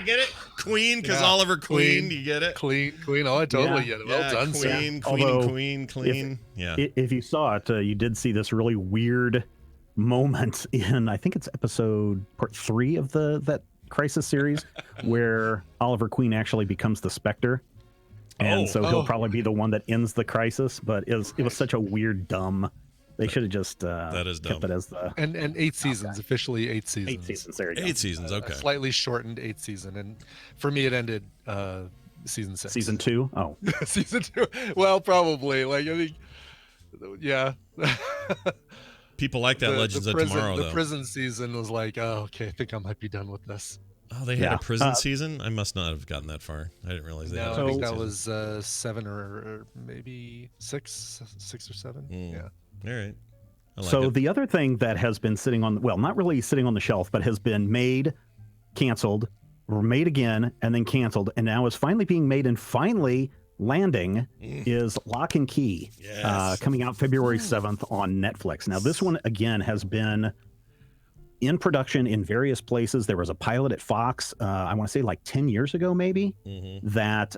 Get it? Queen, because Oliver Queen. You get it? Queen. Oh, I totally get it. Well done, Queen, sir. Queen. If you saw it, you did see this really weird moment in, I think it's part 3 of that Crisis series, where Oliver Queen actually becomes the Spectre. And so he'll probably be the one that ends the Crisis, but it was such a weird, dumb. They should have just kept it as the and 8 seasons, officially 8 seasons. 8 seasons, there you go. 8 seasons, okay. Slightly shortened 8 season, and for me it ended season 6. Season 2? Oh, season 2. Well, probably. I think, yeah. People like that Legends of Tomorrow, though. The prison season was like, oh, okay, I think I might be done with this. Oh, they had a prison season? I must not have gotten that far. I didn't realize they had a I think that season. was 7 or maybe 6 or 7. Yeah. All right. So the other thing that has been sitting on, well, not really sitting on the shelf, but has been made, canceled, or made again, and then canceled, and now is finally being made and finally Landing is Lock and Key, coming out February 7th on Netflix. Now, this one, again, has been in production in various places. There was a pilot at Fox, I want to say like 10 years ago, maybe, that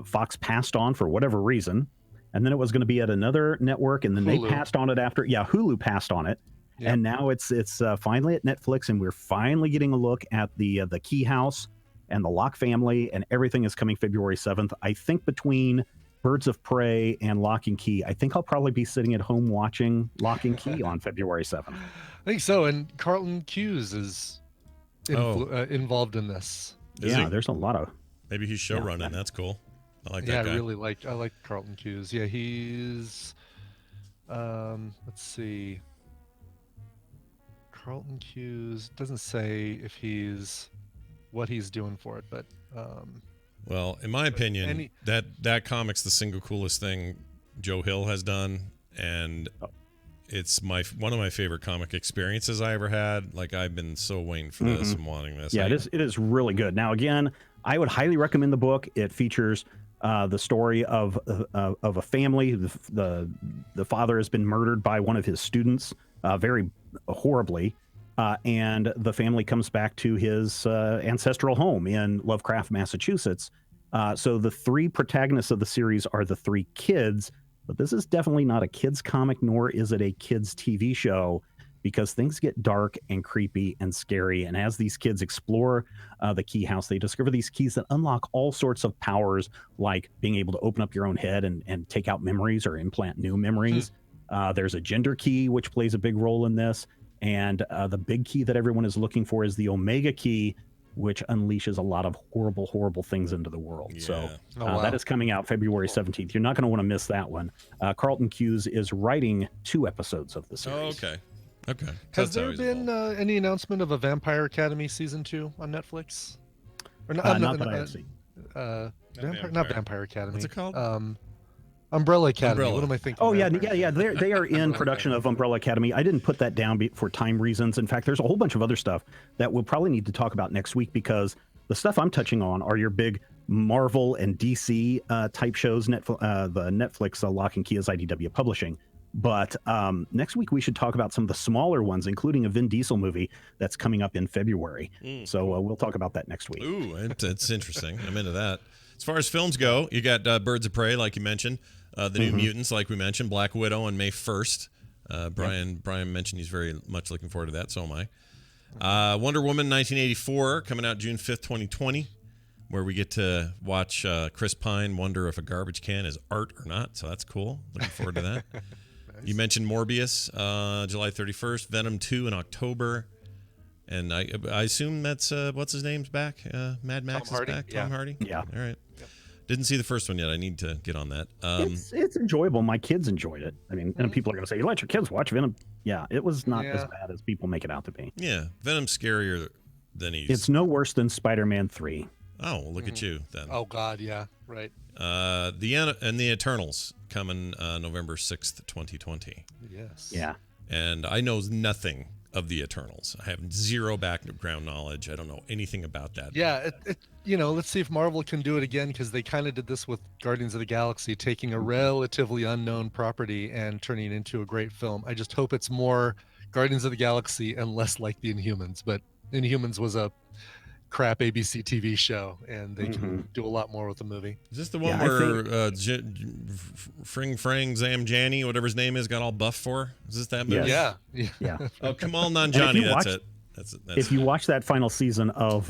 Fox passed on for whatever reason. And then it was going to be at another network, and then Hulu. They passed on it after. Yeah, Hulu passed on it. Yep. And now it's finally at Netflix, and we're finally getting a look at the Key House and the Locke family, and everything is coming February 7th. I think between Birds of Prey and Lock and Key, I think I'll probably be sitting at home watching Lock and Key on February 7th. I think so, and Carlton Cuse is involved in this. There's a lot of... Maybe he's showrunning. Yeah. That's cool. I like that guy. I like Carlton Cuse. Yeah, he's... let's see... Carlton Cuse doesn't say if he's... what he's doing for it, but... well, in my opinion, that comic's the single coolest thing Joe Hill has done, and it's one of my favorite comic experiences I ever had. Like, I've been so waiting for this and wanting this. Yeah, it is really good. Now, again, I would highly recommend the book. It features the story of a family. The father has been murdered by one of his students, very horribly. And the family comes back to his ancestral home in Lovecraft, Massachusetts. So the three protagonists of the series are the three kids, but this is definitely not a kids comic, nor is it a kids TV show, because things get dark and creepy and scary. And as these kids explore the Key House, they discover these keys that unlock all sorts of powers, like being able to open up your own head and take out memories or implant new memories. There's a gender key, which plays a big role in this. And the big key that everyone is looking for is the Omega key, which unleashes a lot of horrible, horrible things into the world. Yeah. So that is coming out February 17th. You're not going to want to miss that one. Carlton Cuse is writing 2 episodes of the series. Oh, okay. Has there been any announcement of a Vampire Academy season 2 on Netflix? Or not that I have seen. Not Vampire Academy. What's it called? Umbrella Academy. What am I thinking? Oh, yeah. They are in production of Umbrella Academy. I didn't put that down for time reasons. In fact, there's a whole bunch of other stuff that we'll probably need to talk about next week, because the stuff I'm touching on are your big Marvel and DC type shows. The Netflix Lock and Key is IDW Publishing. But next week we should talk about some of the smaller ones, including a Vin Diesel movie that's coming up in February. So we'll talk about that next week. Ooh, it's interesting. I'm into that. As far as films go, you got Birds of Prey, like you mentioned. The New Mutants, like we mentioned, Black Widow on May 1st. Brian mentioned he's very much looking forward to that, so am I. Wonder Woman 1984, coming out June 5th, 2020, where we get to watch Chris Pine wonder if a garbage can is art or not, so that's cool. Looking forward to that. Nice. You mentioned Morbius, July 31st, Venom 2 in October, and I assume that's, what's his name's back? Mad Max is back? Tom Hardy? Yeah. All right. Yep. Didn't see the first one yet. I need to get on that. It's enjoyable. My kids enjoyed it. I mean, and people are going to say, you let your kids watch Venom. Yeah, it was not as bad as people make it out to be. Yeah, Venom's scarier than he's... It's no worse than Spider-Man 3. Oh, well, look at you then. Oh, God, yeah, right. The Eternals coming November 6th, 2020. Yes. Yeah. And I know nothing of the Eternals. I have zero background knowledge. I don't know anything about that. Yeah, let's see if Marvel can do it again, because they kind of did this with Guardians of the Galaxy, taking a relatively unknown property and turning it into a great film. I just hope it's more Guardians of the Galaxy and less like the Inhumans. But Inhumans was a crap ABC TV show, and they can do a lot more with the movie. Is this the one where Frang Zamjani, whatever his name is, got all buff for? Is this that movie? Yeah. Oh, Kamal Nanjiani, that's it. If you watch that final season of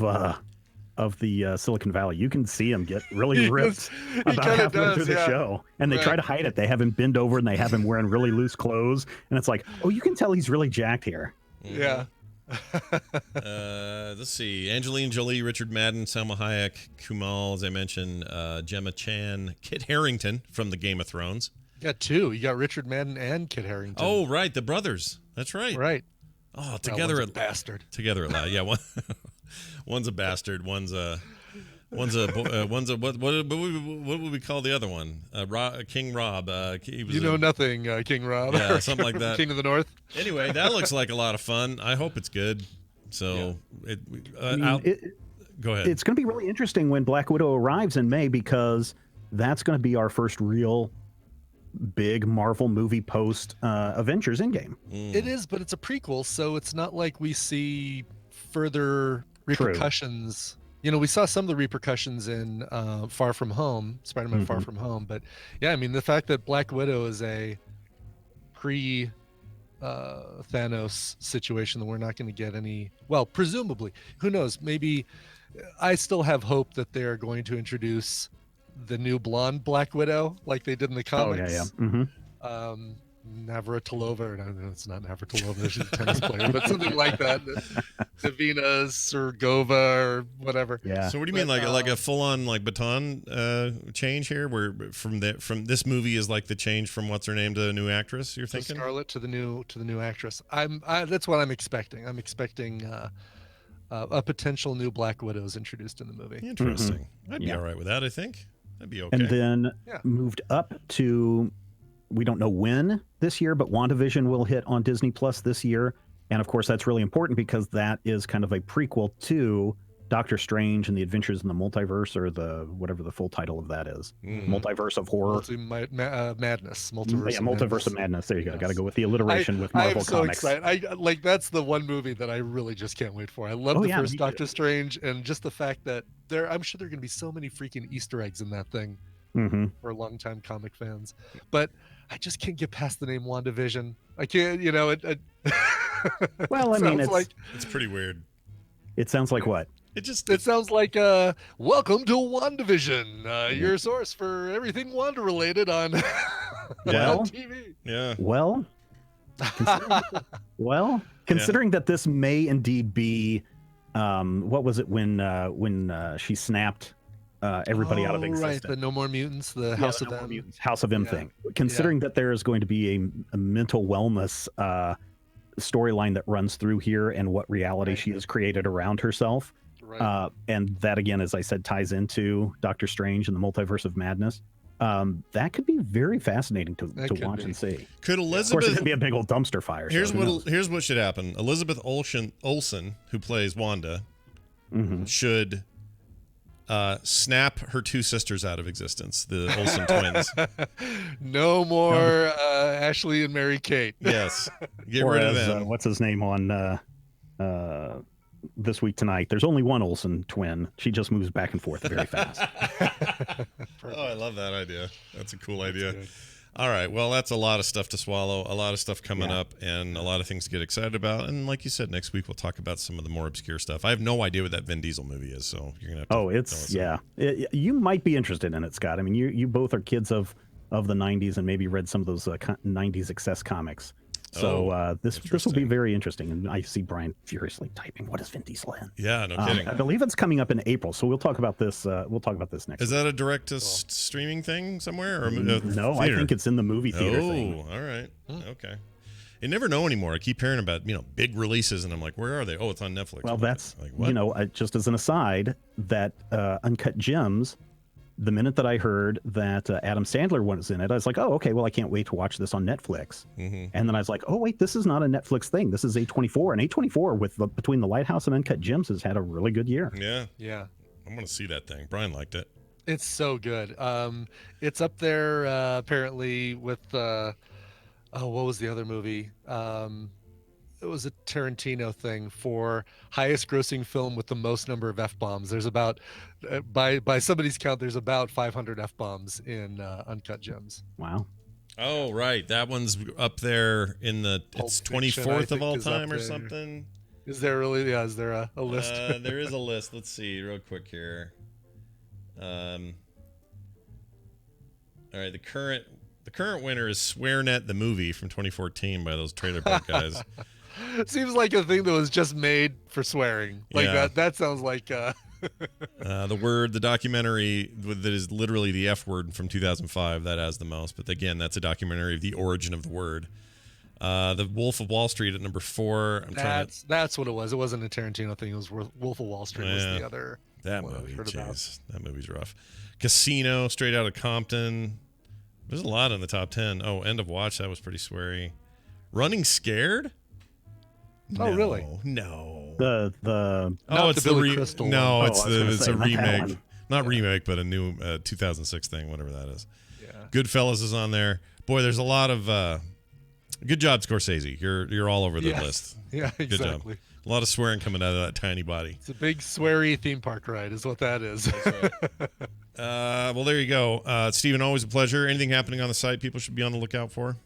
the Silicon Valley, you can see him get really ripped about halfway through the show. And they try to hide it. They have him bend over and they have him wearing really loose clothes. And it's like, oh, you can tell he's really jacked here. Yeah. Let's see. Angelina Jolie, Richard Madden, Salma Hayek, Kumail, as I mentioned, Gemma Chan, Kit Harington from the Game of Thrones. You got 2. You got Richard Madden and Kit Harington. Oh, right. The brothers. That's right. Right. Oh, together one's a bastard. Together a lot. Yeah, one's a bastard. One's a what would we call the other one? King Rob. He was nothing, King Rob. Yeah, something like that. King of the North. Anyway, that looks like a lot of fun. I hope it's good. So go ahead. It's going to be really interesting when Black Widow arrives in May, because that's going to be our first real big Marvel movie post Avengers Endgame. It is, but it's a prequel, so it's not like we see further repercussions. True. You know, we saw some of the repercussions in Far From Home, Spider-Man Far From Home, but yeah, I mean, the fact that Black Widow is a pre Thanos situation that we're not going to get any, well, presumably, who knows, maybe. I still have hope that they're going to introduce the new blonde Black Widow like they did in the comics. Navratilova, or no, it's not Navratilova, she's a tennis player, but something like that. Davina Sergova or whatever. Yeah. So what do you mean, like a full-on like baton change here, where from this movie is like the change from what's her name to a new actress? You're thinking Scarlett to the new actress. That's what I'm expecting. I'm expecting a potential new Black Widow is introduced in the movie. Interesting. I'd be all right with that. I think that'd be okay. And then moved up to, we don't know when this year, but WandaVision will hit on Disney Plus this year. And of course, that's really important because that is kind of a prequel to Doctor Strange and the Adventures in the Multiverse, or the whatever the full title of that is. Multiverse of Horror. Madness. Multiverse of Madness. There you go. Yes. Got to go with the alliteration with Marvel Comics. I'm so excited. That's the one movie that I really just can't wait for. I love the first Doctor Strange, and just the fact that I'm sure there are going to be so many freaking Easter eggs in that thing for longtime comic fans. But I just can't get past the name WandaVision. I can't, well, I mean, it's pretty weird. It sounds like what? It sounds like welcome to WandaVision, your source for everything Wanda related on TV. Yeah. Considering that this may indeed be, what was it when she snapped everybody out of existence? Right, the No More Mutants, the House of M. House of M thing. Considering that there is going to be a mental wellness storyline that runs through here, and what reality she has created around herself. Right. And that, again, as I said, ties into Doctor Strange and the Multiverse of Madness. That could be very fascinating to watch and see. Could Elizabeth? Of course, it could be a big old dumpster fire. Here's what should happen. Elizabeth Olsen, who plays Wanda, should snap her two sisters out of existence, the Olsen twins. No more Ashley and Mary Kate. Yes, get rid of them. What's his name on This Week Tonight? There's only one Olsen twin. She just moves back and forth very fast. I love that idea. That's a cool idea. All right, well, that's a lot of stuff to swallow, a lot of stuff coming up, and a lot of things to get excited about. And like you said, next week we'll talk about some of the more obscure stuff. I have no idea what that Vin Diesel movie is, so you're gonna have to you might be interested in it, Scott. I mean, you both are kids of the 90s and maybe read some of those 90s excess comics. So this will be very interesting. And I see Brian furiously typing, what is Vin Diesel in? Yeah, no kidding. I believe it's coming up in April, so we'll talk about this. We'll talk about this next. Is that a direct-to-streaming thing somewhere? Or no, theater? I think it's in the movie theater thing. Oh, all right. Okay. You never know anymore. I keep hearing about big releases, and I'm like, where are they? Oh, it's on Netflix. Well, that's like, just as an aside, that Uncut Gems. The minute that I heard that Adam Sandler was in it, I was like, oh, okay, well, I can't wait to watch this on Netflix. And then I was like, oh, wait, this is not a Netflix thing. This is A24. And A24, between The Lighthouse and Uncut Gems, has had a really good year. Yeah. I'm going to see that thing. Brian liked it. It's so good. It's up there, apparently, with, what was the other movie? It was a Tarantino thing for highest grossing film with the most number of F-bombs. There's about, by somebody's count, there's about 500 F-bombs in Uncut Gems. Wow. Oh, right. That one's up there in it's 24th of all time or something. Is there really? Yeah, is there a list? There is a list. Let's see real quick here. All right, the current winner is SwearNet the movie from 2014 by those Trailer Park guys. Seems like a thing that was just made for swearing. That sounds like the documentary that is literally the F word from 2005 that has the most. But again, that's a documentary of the origin of the word. The Wolf of Wall Street at number 4. That's what it was. It wasn't a Tarantino thing. It was Wolf of Wall Street was the other. That movie, jeez, that movie's rough. Casino, Straight Outta Compton. There's a lot in the top 10. Oh, End of Watch, that was pretty sweary. Running Scared? Oh, really? No. The it's the Billy Crystal. No, it's a remake. Not remake, but a new 2006 thing, whatever that is. Yeah. Goodfellas is on there. Boy, there's a lot of good job, Scorsese. You're all over the list. Yeah, Good exactly. job. A lot of swearing coming out of that tiny body. It's a big sweary theme park ride is what that is. Well, there you go. Stephen, always a pleasure. Anything happening on the site people should be on the lookout for?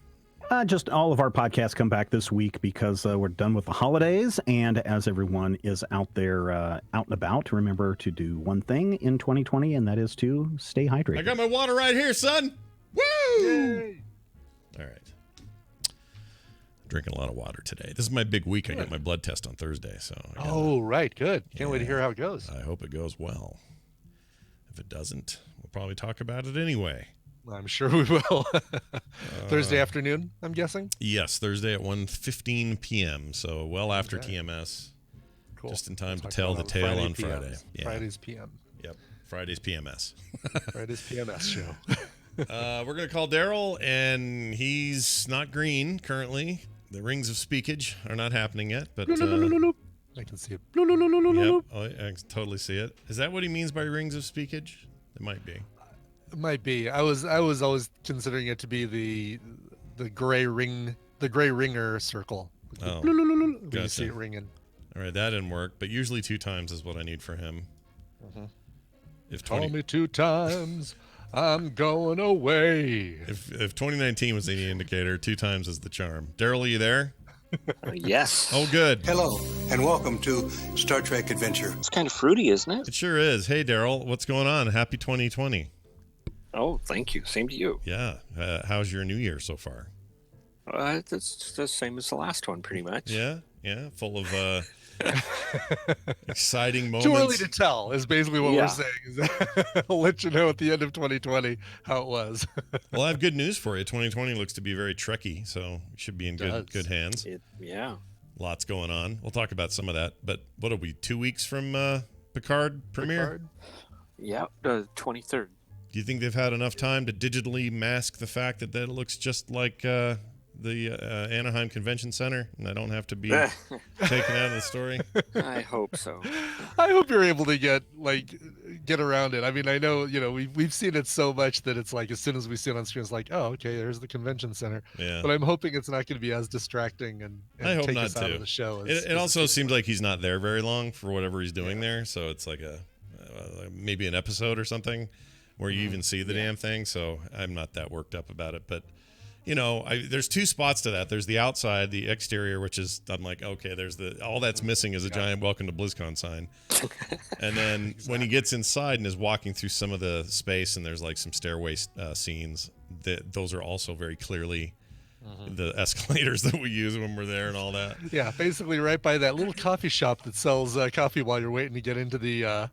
Just all of our podcasts come back this week because we're done with the holidays. And as everyone is out there out and about, remember to do one thing in 2020, and that is to stay hydrated. I got my water right here, son. Woo! Yay. All right. Drinking a lot of water today. This is my big week. I get my blood test on Thursday. Right. Good. Can't wait to hear how it goes. I hope it goes well. If it doesn't, we'll probably talk about it anyway. I'm sure we will. Thursday afternoon, I'm guessing? Yes, Thursday at 1:15 p.m. So well after TMS. Cool. Just in time to tell the tale on Friday. Yeah. Friday's PM. Yep. Friday's PMS. Friday's PMS show. We're going to call Daryl, and he's not green currently. The rings of speakage are not happening yet, but I can see it. Yep. Oh, I can totally see it. Is that what he means by rings of speakage? It might be. It might be. I was always considering it to be the gray ring, the gray ringer circle. Oh, gotcha. You see it ringing. All right, that didn't work, but usually 2 times is what I need for him. If Call me 2 times, I'm going away. If 2019 was any indicator, 2 times is the charm. Daryl, are you there? Yes. Oh, good. Hello, and welcome to Star Trek Adventure. It's kind of fruity, isn't it? It sure is. Hey, Daryl, what's going on? Happy 2020. Oh, thank you. Same to you. Yeah. How's your new year so far? It's the same as the last one, pretty much. Yeah. Full of exciting moments. Too early to tell is basically what we're saying. I'll let you know at the end of 2020 how it was. Well, I have good news for you. 2020 looks to be very Trekky, so you should be in good hands. Lots going on. We'll talk about some of that. But what are we, 2 weeks from Picard premiere? Yeah, the 23rd. Do you think they've had enough time to digitally mask the fact that it looks just like the Anaheim Convention Center, and I don't have to be taken out of the story? I hope so. I hope you're able to get around it. I mean, I know we've seen it so much that it's like as soon as we see it on screen, it's like, oh, okay, there's the convention center. Yeah. But I'm hoping it's not going to be as distracting and I hope take not us out too. of the show. It also seems like he's not there very long for whatever he's doing there, so it's like maybe an episode or something where you even see the damn thing. So I'm not that worked up about it, but. There's 2 spots to that. There's the outside, the exterior, which is, I'm like, okay, there's all that's missing is a giant welcome to BlizzCon sign. And then when he gets inside and is walking through some of the space and there's like some stairway scenes, those are also very clearly the escalators that we use when we're there and all that. Yeah, basically right by that little coffee shop that sells coffee while you're waiting to get into the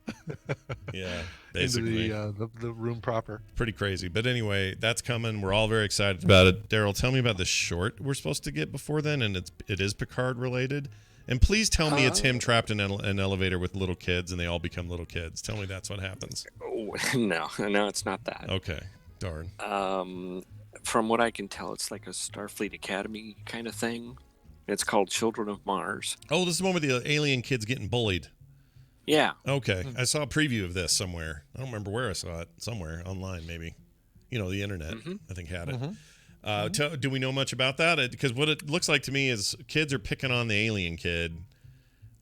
basically into the room proper. Pretty crazy, but anyway, that's coming. We're all very excited about it. Daryl, tell me about the short we're supposed to get before then, and it is Picard related. And please tell me it's him trapped in an elevator with little kids, and they all become little kids. Tell me that's what happens. Oh, no, it's not that. Okay, darn. From what I can tell, it's like a Starfleet Academy kind of thing. It's called Children of Mars. Oh, this is the one with the alien kids getting bullied. Yeah. Okay. I saw a preview of this somewhere. I don't remember where I saw it. Somewhere online, maybe. The internet, I think, had it. Do we know much about that? Because what it looks like to me is kids are picking on the alien kid,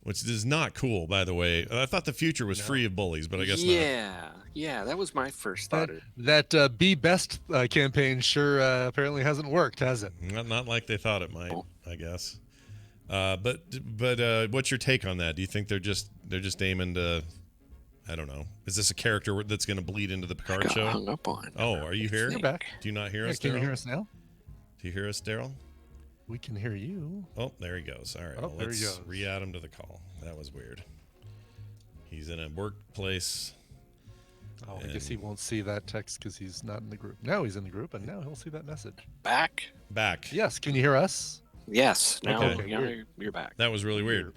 which is not cool, by the way. I thought the future was free of bullies, but I guess not. Yeah, that was my first thought. That Be Best campaign sure apparently hasn't worked, has it? Not like they thought it might, I guess. But what's your take on that? Do you think they're just aiming to, I don't know. Is this a character that's going to bleed into the Picard show? Hung up on. Oh, are you here? You're back. Do you not hear us, Daryl? Can you hear us now? Do you hear us, Daryl? We can hear you. Oh, there he goes. All right, well, there he goes. Re-add him to the call. That was weird. He's in a workplace. Oh, I guess he won't see that text because he's not in the group. Now he's in the group, and now he'll see that message. Back. Yes. Can you hear us? Yes. Now okay. You're back. That was really weird.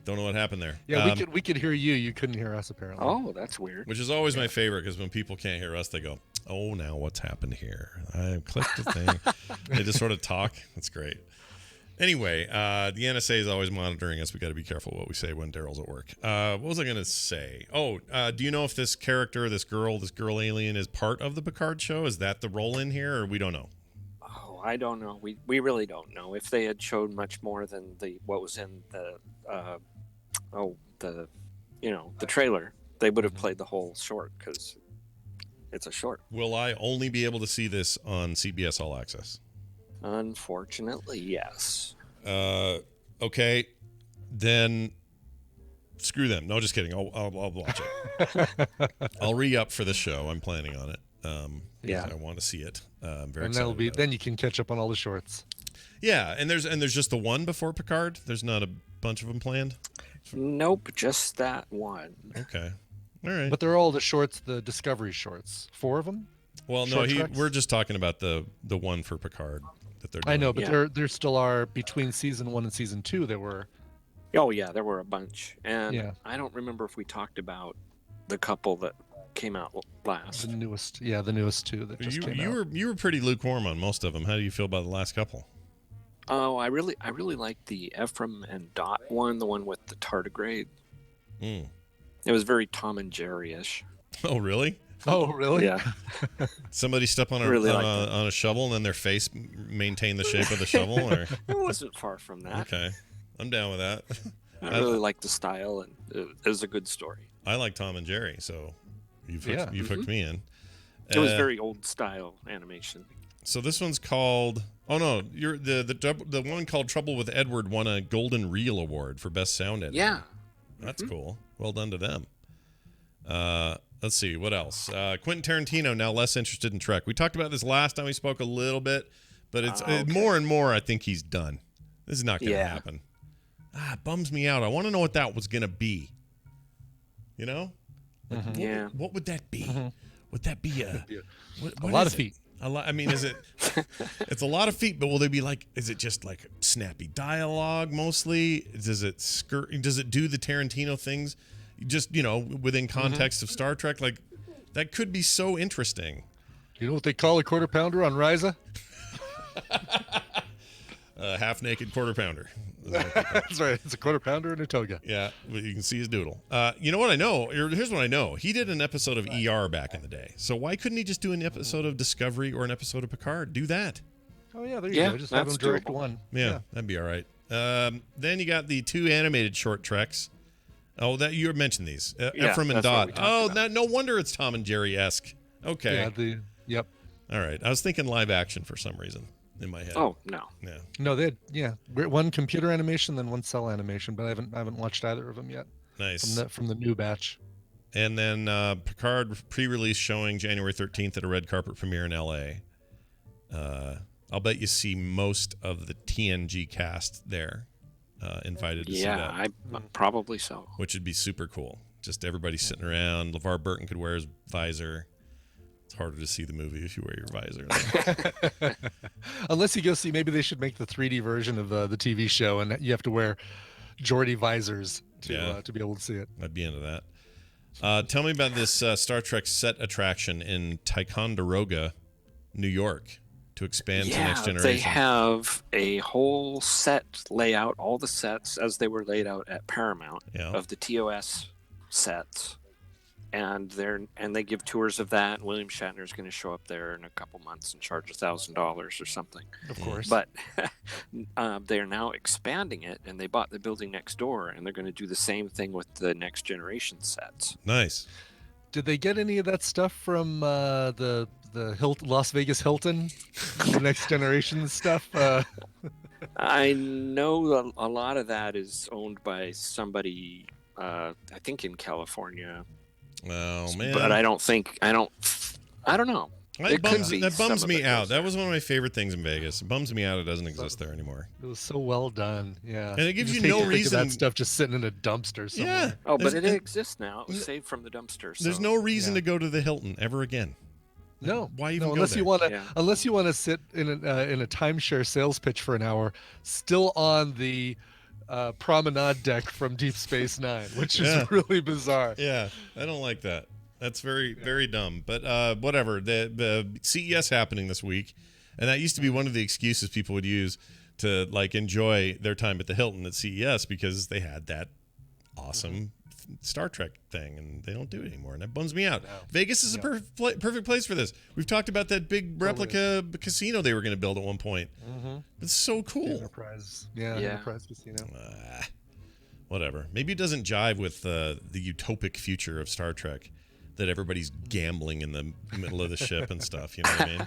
Don't know what happened there. Yeah, we could hear you. You couldn't hear us, apparently. Oh, that's weird. Which is always my favorite, because when people can't hear us, they go, oh, now what's happened here? I clicked the thing. They just sort of talk. That's great. Anyway, the NSA is always monitoring us. We got to be careful what we say when Daryl's at work. What was I going to say? Oh, do you know if this character, this girl alien, is part of the Picard show? Is that the role in here, or we don't know? Oh, I don't know. We really don't know. If they had showed much more than what was in the trailer, they would have played the whole short because it's a short. Will I only be able to see this on CBS All Access? Unfortunately, yes. Okay, then screw them. No, just kidding. I'll watch it. I'll re-up for the show. I'm planning on it. I want to see it. I'm very excited. Then you can catch up on all the shorts. Yeah, and there's just the one before Picard. There's not a bunch of them planned. Nope, just that one. Okay, all right. But they're all the shorts, the Discovery shorts. 4 of them. Well, no, we're just talking about the one for Picard that they're doing. I know, but there still are between season 1 and season 2. There were. Oh yeah, there were a bunch, and I don't remember if we talked about the couple that came out last. The newest 2 that just came out. You were pretty lukewarm on most of them. How do you feel about the last couple? Oh, I really liked the Ephraim and Dot one, the one with the tardigrade. It was very Tom and Jerry-ish. Oh, really? Oh, really? Yeah. Somebody step on a shovel and then their face maintained the shape of the shovel, or it wasn't far from that. Okay, I'm down with that. I really liked the style, and it was a good story. I like Tom and Jerry, so you've hooked me in. It was very old style animation. So this one's called. Oh no, you're the one called Trouble with Edward won a Golden Reel Award for Best Sound Editing. Yeah, that's cool. Well done to them. Let's see what else. Quentin Tarantino now less interested in Trek. We talked about this last time we spoke a little bit, but it's more and more. I think he's done. This is not going to happen. It bums me out. I want to know what that was going to be. You know? Yeah. What would that be? Would that be a lot of feet? I mean, is it? It's a lot of feet, but will they be like? Is it just like snappy dialogue mostly? Does it do the Tarantino things? Just within context of Star Trek, like that could be so interesting. You know what they call a quarter pounder on Ryza? Half naked quarter pounder. That's right. It's a quarter pounder and a toga. Yeah, you can see his doodle. You know what I know? Here's what I know. He did an episode of ER back in the day. So why couldn't he just do an episode of Discovery or an episode of Picard? Do that. Oh yeah, there you go. Just have him direct one. Yeah, that'd be all right. Then you got the 2 animated short treks. Oh, that you mentioned these. Ephraim and Dot. Oh, no wonder it's Tom and Jerry-esque. Okay. Yeah. Yep. All right. I was thinking live action for some reason in my head. Oh no. Yeah. No, they had one computer animation, then one cell animation, but I haven't watched either of them yet. Nice. From the new batch. And then Picard pre-release showing January 13th at a red carpet premiere in L.A. I'll bet you see most of the TNG cast there. Invited to see that. Yeah, probably so. Which would be super cool. Just everybody sitting around. LeVar Burton could wear his visor. It's harder to see the movie if you wear your visor. Unless you go see, maybe they should make the 3D version of the TV show, and you have to wear Geordie visors to be able to see it. I'd be into that. Tell me about this Star Trek set attraction in Ticonderoga, New York. To expand to Next Generation. They have a whole set layout, all the sets as they were laid out at Paramount of the TOS sets, and they give tours of that. William Shatner is going to show up there in a couple months and charge $1,000 or something. Of course, but they are now expanding it, and they bought the building next door, and they're going to do the same thing with the Next Generation sets. Nice. Did they get any of that stuff from the Las Vegas Hilton, the Next Generation stuff? I know a lot of that is owned by somebody, I think in California. Oh man! But I don't know. That bums me out. That was one of my favorite things in Vegas. It bums me out it doesn't exist there anymore. It was so well done. Yeah. And it gives you no reason. That stuff just sitting in a dumpster somewhere. Yeah. Oh, but it exists now. It was saved from the dumpster. So. There's no reason to go to the Hilton ever again. No. Why even go unless there? Unless you want to sit in a timeshare sales pitch for an hour, still on the promenade deck from Deep Space Nine, which is really bizarre. Yeah, I don't like that. That's very, very dumb. But whatever. The CES happening this week, and that used to be one of the excuses people would use. to like enjoy their time at the Hilton at CES because they had that awesome Star Trek thing, and they don't do it anymore, and that bums me out. No. Vegas is a perfect place for this. We've talked about that big replica casino they were going to build at one point. It's so cool. Enterprise, Enterprise casino. Whatever. Maybe it doesn't jive with the utopic future of Star Trek, that everybody's gambling in the middle of the ship and stuff. You know what I mean?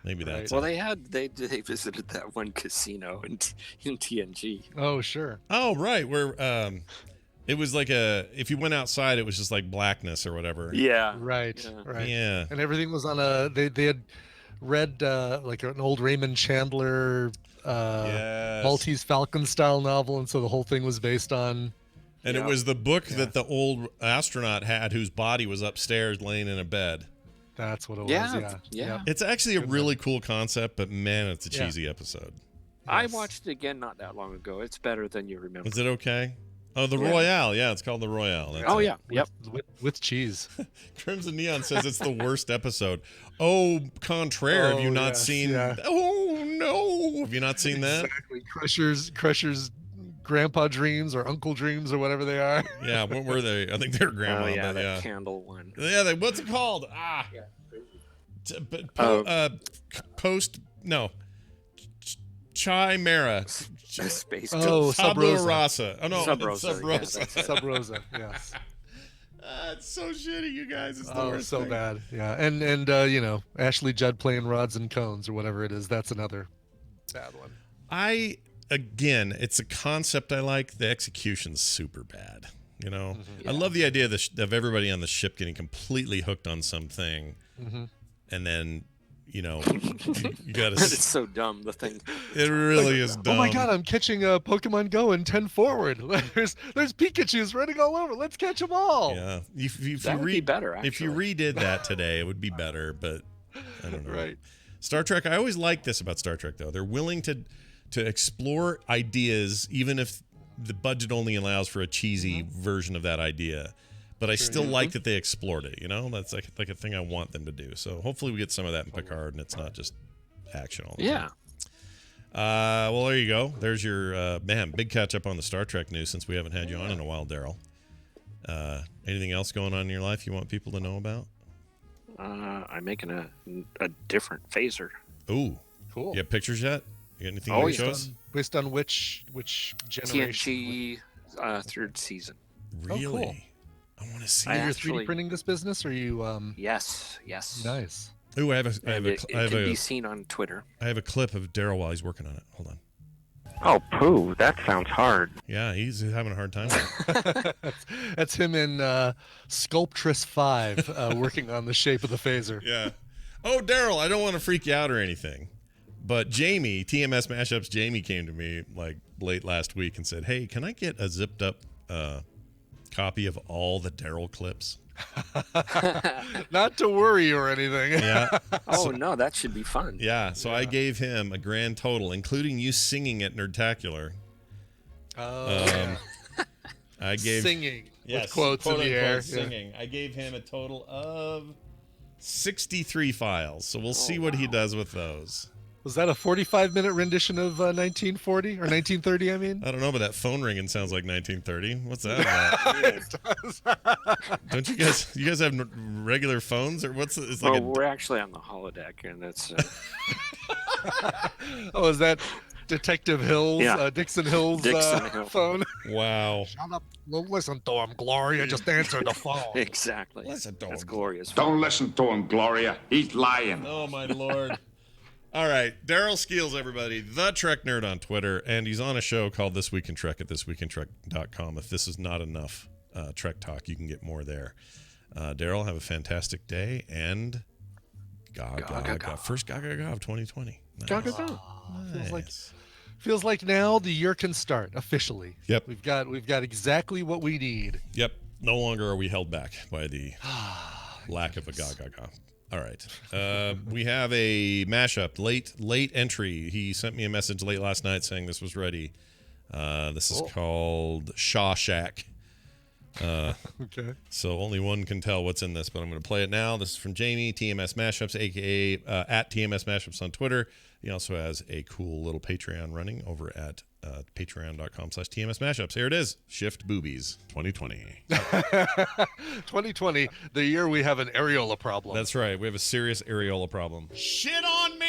Maybe that's well. They visited that one casino in TNG. Oh sure. Oh right, where it was like if you went outside, it was just like blackness or whatever. Yeah. Right. Yeah. And everything was on they had read like an old Raymond Chandler Maltese Falcon style novel, and so the whole thing was based on. And it was the book that the old astronaut had, whose body was upstairs laying in a bed. That's what it was. Yeah. It's actually a really cool concept, but man, it's a cheesy episode. I watched it again not that long ago. It's better than you remember. Is it okay? Oh, the Royale. Yeah, it's called the Royale. That's Yep. With cheese. Crimson Neon says it's the worst episode. Oh, contraire. Have you not seen? Oh no. Have you not seen that? Exactly. Crusher's grandpa dreams or uncle dreams or whatever they are. Yeah. What were they? I think they were grandma. Oh yeah, but that candle one. Yeah. What's it called? Chimera. Space Tabula Rasa. Oh no, Sub Rosa. Sub Rosa. Yes. It's so shitty, you guys. It's the worst so thing. bad. Yeah, and you know, Ashley Judd playing rods and cones or whatever it is. That's another bad one. Again, it's a concept I like. The execution's super bad. You know, I love the idea of everybody on the ship getting completely hooked on something, and then. You know, you gotta. It's so dumb. The thing. It really is dumb. Oh my god! I'm catching a Pokemon Go in 10 forward. There's Pikachu's running all over. Let's catch them all. Yeah, That would be better. Actually. If you redid that today, it would be better. But I don't know. Right. Star Trek. I always like this about Star Trek, though. They're willing to explore ideas, even if the budget only allows for a cheesy version of that idea. But I still like that they explored it, you know? That's like a thing I want them to do. So hopefully we get some of that in Picard, and it's not just action all the time. Well, there you go. There's your, big catch-up on the Star Trek news since we haven't had you on in a while, Daryl. Anything else going on in your life you want people to know about? I'm making a different phaser. Ooh. Cool. You have pictures yet? You got anything to show us? Based on which generation? TNG third season. Really? Oh, cool. I want to see. Are you 3D printing this business, or are you? Yes. Nice. Ooh, it can be seen on Twitter. I have a clip of Daryl while he's working on it. Hold on. Oh, poo! That sounds hard. Yeah, he's having a hard time. That's him in Sculptress 5, working on the shape of the phaser. Yeah. Oh, Daryl, I don't want to freak you out or anything, but Jamie, TMS Mashups, Jamie came to me like late last week and said, "Hey, can I get a zipped up copy of all the Daryl clips?" Not to worry or anything. Yeah. No, that should be fun. Yeah. So I gave him a grand total, including you singing at Nerdtacular. I gave singing with quotes in the air. Singing. I gave him a total of 63 files. So we'll see what he does with those. Was that a 45-minute rendition of 1940 or 1930? I mean, I don't know, but that phone ringing sounds like 1930. What's that about? Don't you guys have regular phones, or what's? It's like we're actually on the holodeck, and it's. Oh, is that Detective Hill's, Dixon Hill's phone? Wow. Shut up! Listen to him, Gloria. Just answer the phone. Exactly. Listen to him. That's Gloria's. Don't listen to him, Gloria. He's lying. Oh my Lord. All right, Daryl Skeels, everybody, the Trek Nerd on Twitter, and he's on a show called This Week in Trek at thisweekintrek.com. If this is not enough Trek talk, you can get more there. Daryl, have a fantastic day, and first Gaga of 2020. Nice. Gaga. Nice. Feels like now the year can start officially. Yep. We've got exactly what we need. Yep. No longer are we held back by the lack of a Gaga. All right. We have a mashup, late entry. He sent me a message late last night saying this was ready. This is called Shaw Shack. Okay. So only one can tell what's in this, but I'm going to play it now. This is from Jamie, TMS Mashups, a.k.a. at TMS Mashups on Twitter. He also has a cool little Patreon running over at patreon.com/TMS Mashups. Here it is. Shift Boobies 2020. 2020, the year we have an areola problem. That's right. We have a serious areola problem. Shit on me!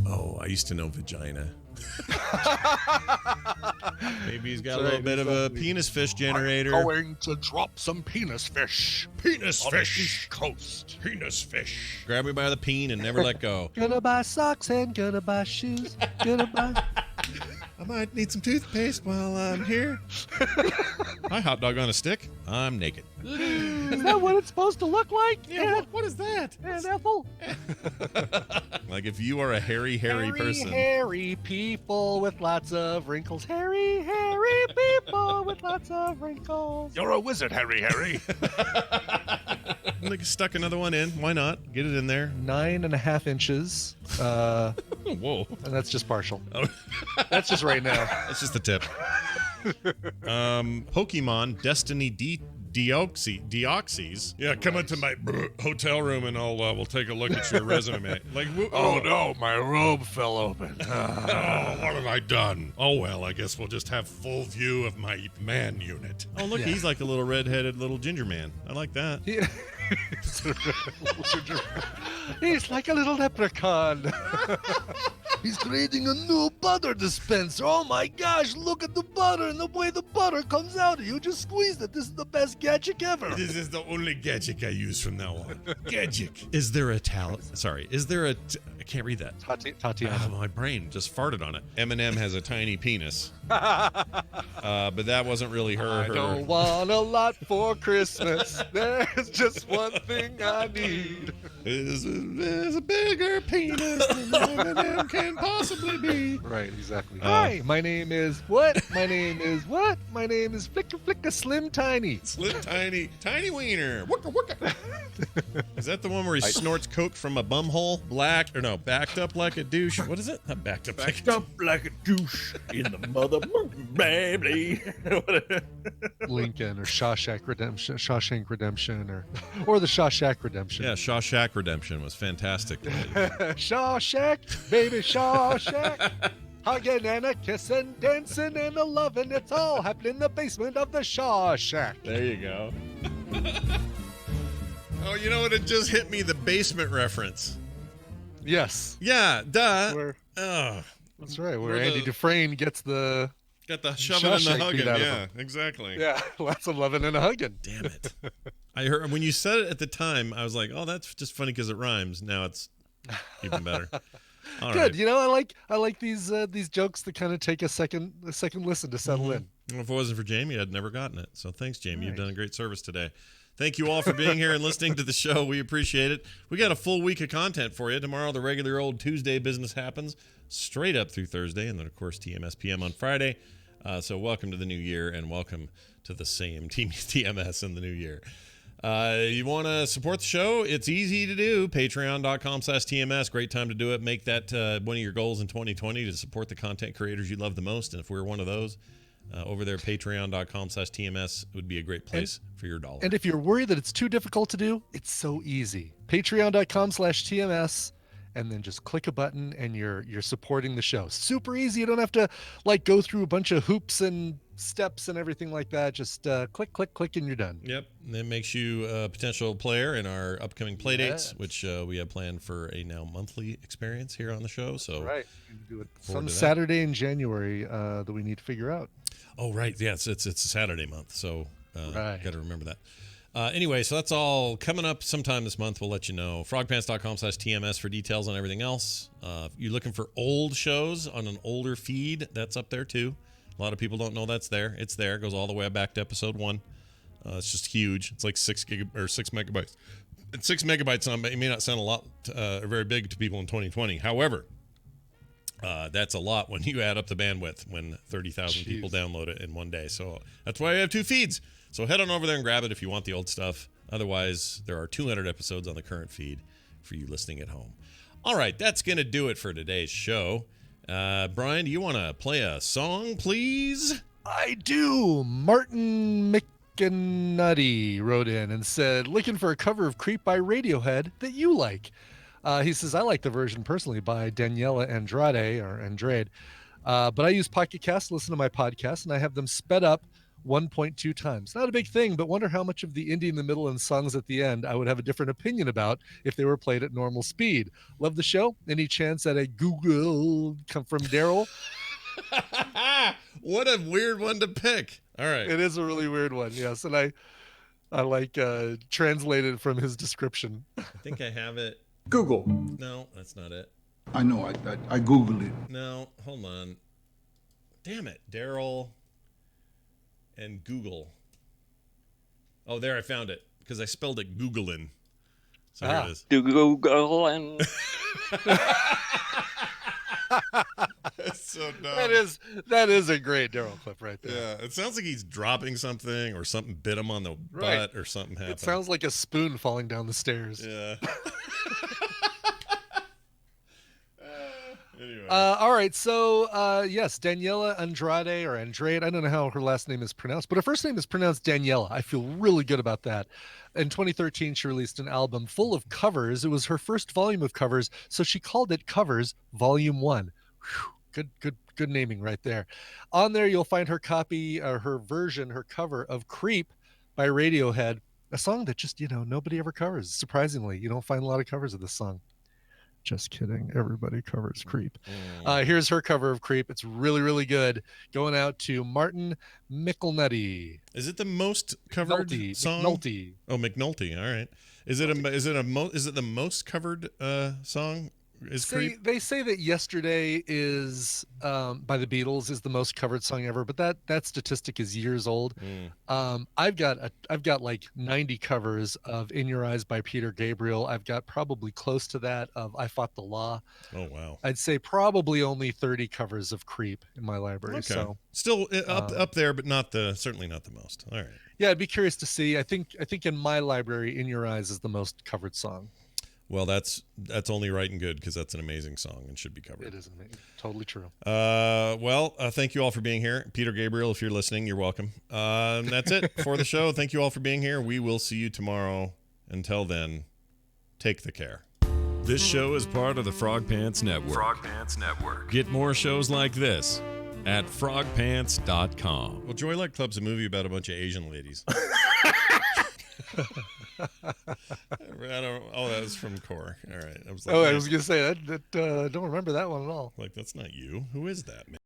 Oh, I used to know vagina. Maybe he's got a little bit of a penis fish generator. I'm going to drop some penis fish. Penis on fish. the East Coast. Penis fish. Grab me by the peen and never let go. Gonna buy socks and gonna buy shoes. Gonna buy. I might need some toothpaste while I'm here. Hi, hot dog on a stick. I'm naked. Is that what it's supposed to look like? Yeah, what is that? And Ethel? Like if you are a hairy person. Hairy people with lots of wrinkles. Hairy people with lots of wrinkles. You're a wizard, Harry. Like stuck another one in. Why not? Get it in there. 9.5 inches. Whoa. And that's just partial. Oh. That's just right now. That's just the tip. Pokemon Destiny Deoxys. Yeah, come into my hotel room and we'll take a look at your resume. Like, oh no, my robe fell open. Oh, what have I done? Oh well, I guess we'll just have full view of my man unit. Oh look, he's like a little redheaded little ginger man. I like that. He's like a little leprechaun. He's creating a new butter dispenser. Oh my gosh, look at the butter and the way the butter comes out. You just squeezed it. This is the best gadget ever. This is the only gadget I use from now on. Gadget. Is there a I can't read that. Tatiana. My brain just farted on it. Eminem has a tiny penis. But that wasn't really her. I don't want a lot for Christmas. There's just one thing I need. Is a bigger penis than Eminem can possibly be. Right, exactly. Hi, my name is what? My name is what? My name is Flicka Slim Tiny. Slim Tiny. Tiny Wiener. Wooka wooka. Is that the one where he snorts coke from a bum hole? Backed up like a douche. What is it? Not backed up like a douche in the mother baby. Lincoln or Shawshank Redemption or the Shawshank Redemption. Yeah, Shawshank Redemption was fantastic. Shawshank, baby Shawshank. Hugging and a kissing, dancing and a loving. It's all happening in the basement of the Shawshank. There you go. Oh, you know what? It just hit me, the basement reference. Yes. Yeah, duh. That's right, where Andy Dufresne gets the... Got the shoving and the hugging. Yeah, exactly. Yeah, lots of loving and a hugging. Damn it. I heard when you said it at the time, I was like, oh, that's just funny because it rhymes. Now it's even better. All Good. Right. You know, I like these jokes that kind of take a second listen to settle in. Well, if it wasn't for Jamie, I'd never gotten it. So thanks, Jamie. You've done a great service today. Thank you all for being here and listening to the show. We appreciate it. We got a full week of content for you. Tomorrow, the regular old Tuesday business happens straight up through Thursday. And then, of course, TMS PM on Friday. So welcome to the new year and welcome to the same Team TMS in the new year. You want to support the show? It's easy to do. Patreon.com/TMS. Great time to do it. Make that one of your goals in 2020 to support the content creators you love the most. And if we're one of those, over there, patreon.com/TMS would be a great place for your dollar. And if you're worried that it's too difficult to do, it's so easy. Patreon.com/TMS, and then just click a button and you're supporting the show. Super easy. You don't have to go through a bunch of hoops and steps and everything like that. Just click, and you're done. Yep. And that makes you a potential player in our upcoming playdates, which we have planned for a now monthly experience here on the show. So right. Do it some Saturday in January that we need to figure out. Oh, right. Yeah, it's a Saturday month. So got to remember that. Anyway, so that's all coming up sometime this month. We'll let you know. Frogpants.com/TMS for details on everything else. If you're looking for old shows on an older feed, that's up there too. A lot of people don't know that's there. It's there. It goes all the way back to episode 1. It's just huge. It's like 6 megabytes. And 6 megabytes it may not sound a lot very big to people in 2020. However, that's a lot when you add up the bandwidth when 30,000 people download it in one day. So that's why I have 2 feeds. So head on over there and grab it if you want the old stuff. Otherwise, there are 200 episodes on the current feed for you listening at home. All right, that's going to do it for today's show. Brian, do you want to play a song, please? I do. Martin McNutty wrote in and said, looking for a cover of Creep by Radiohead that you like. He says, I like the version personally by Daniela Andrade, but I use Pocket Cast to listen to my podcast, and I have them sped up 1.2 times. Not a big thing, but wonder how much of the indie in the middle and songs at the end I would have a different opinion about if they were played at normal speed. Love the show. Any chance at a Google come from Daryl? What a weird one to pick. All right. It is a really weird one, yes. And I like translated from his description. I think I have it. Google. No, that's not it. I know. I Googled it. No, hold on. Damn it. Daryl and Google. Oh, there, I found it. Because I spelled it Googling. So here it is. Google and... That's so dumb. That is a great Daryl clip right there. Yeah, it sounds like he's dropping something or something bit him on the butt or something happened. It sounds like a spoon falling down the stairs. Yeah. Anyway. All right, so yes, Daniela Andrade, I don't know how her last name is pronounced, but her first name is pronounced Daniela. I feel really good about that. In 2013, she released an album full of covers. It was her first volume of covers, so she called it Covers Volume 1. Whew, good naming right there. On there, you'll find her copy, or her version, her cover of Creep by Radiohead, a song that just, nobody ever covers. Surprisingly, you don't find a lot of covers of this song. Just kidding. Everybody covers Creep. Here's her cover of Creep. It's really, really good. Going out to Martin McNulty. Is it the most covered song? McNulty. Oh, McNulty. All right. Is it the most covered song? Creep? They say that Yesterday is by the Beatles is the most covered song ever, but that statistic is years old. I've got like 90 covers of In Your Eyes by Peter Gabriel. I've got probably close to that of I Fought the Law. Oh wow. I'd say probably only 30 covers of Creep in my library. Okay. So still up there, but certainly not the most. All right. Yeah, I'd be curious to see. I think in my library, In Your Eyes is the most covered song. Well, that's only right and good because that's an amazing song and should be covered. It is amazing. Totally true. Thank you all for being here. Peter Gabriel, if you're listening, you're welcome. That's it for the show. Thank you all for being here. We will see you tomorrow. Until then, take the care. This show is part of the Frog Pants Network. Frog Pants Network. Get more shows like this at frogpants.com. Well, Joylight Club's a movie about a bunch of Asian ladies. That was from Core. All right. I was going to say that. I don't remember that one at all. Like, that's not you. Who is that, man?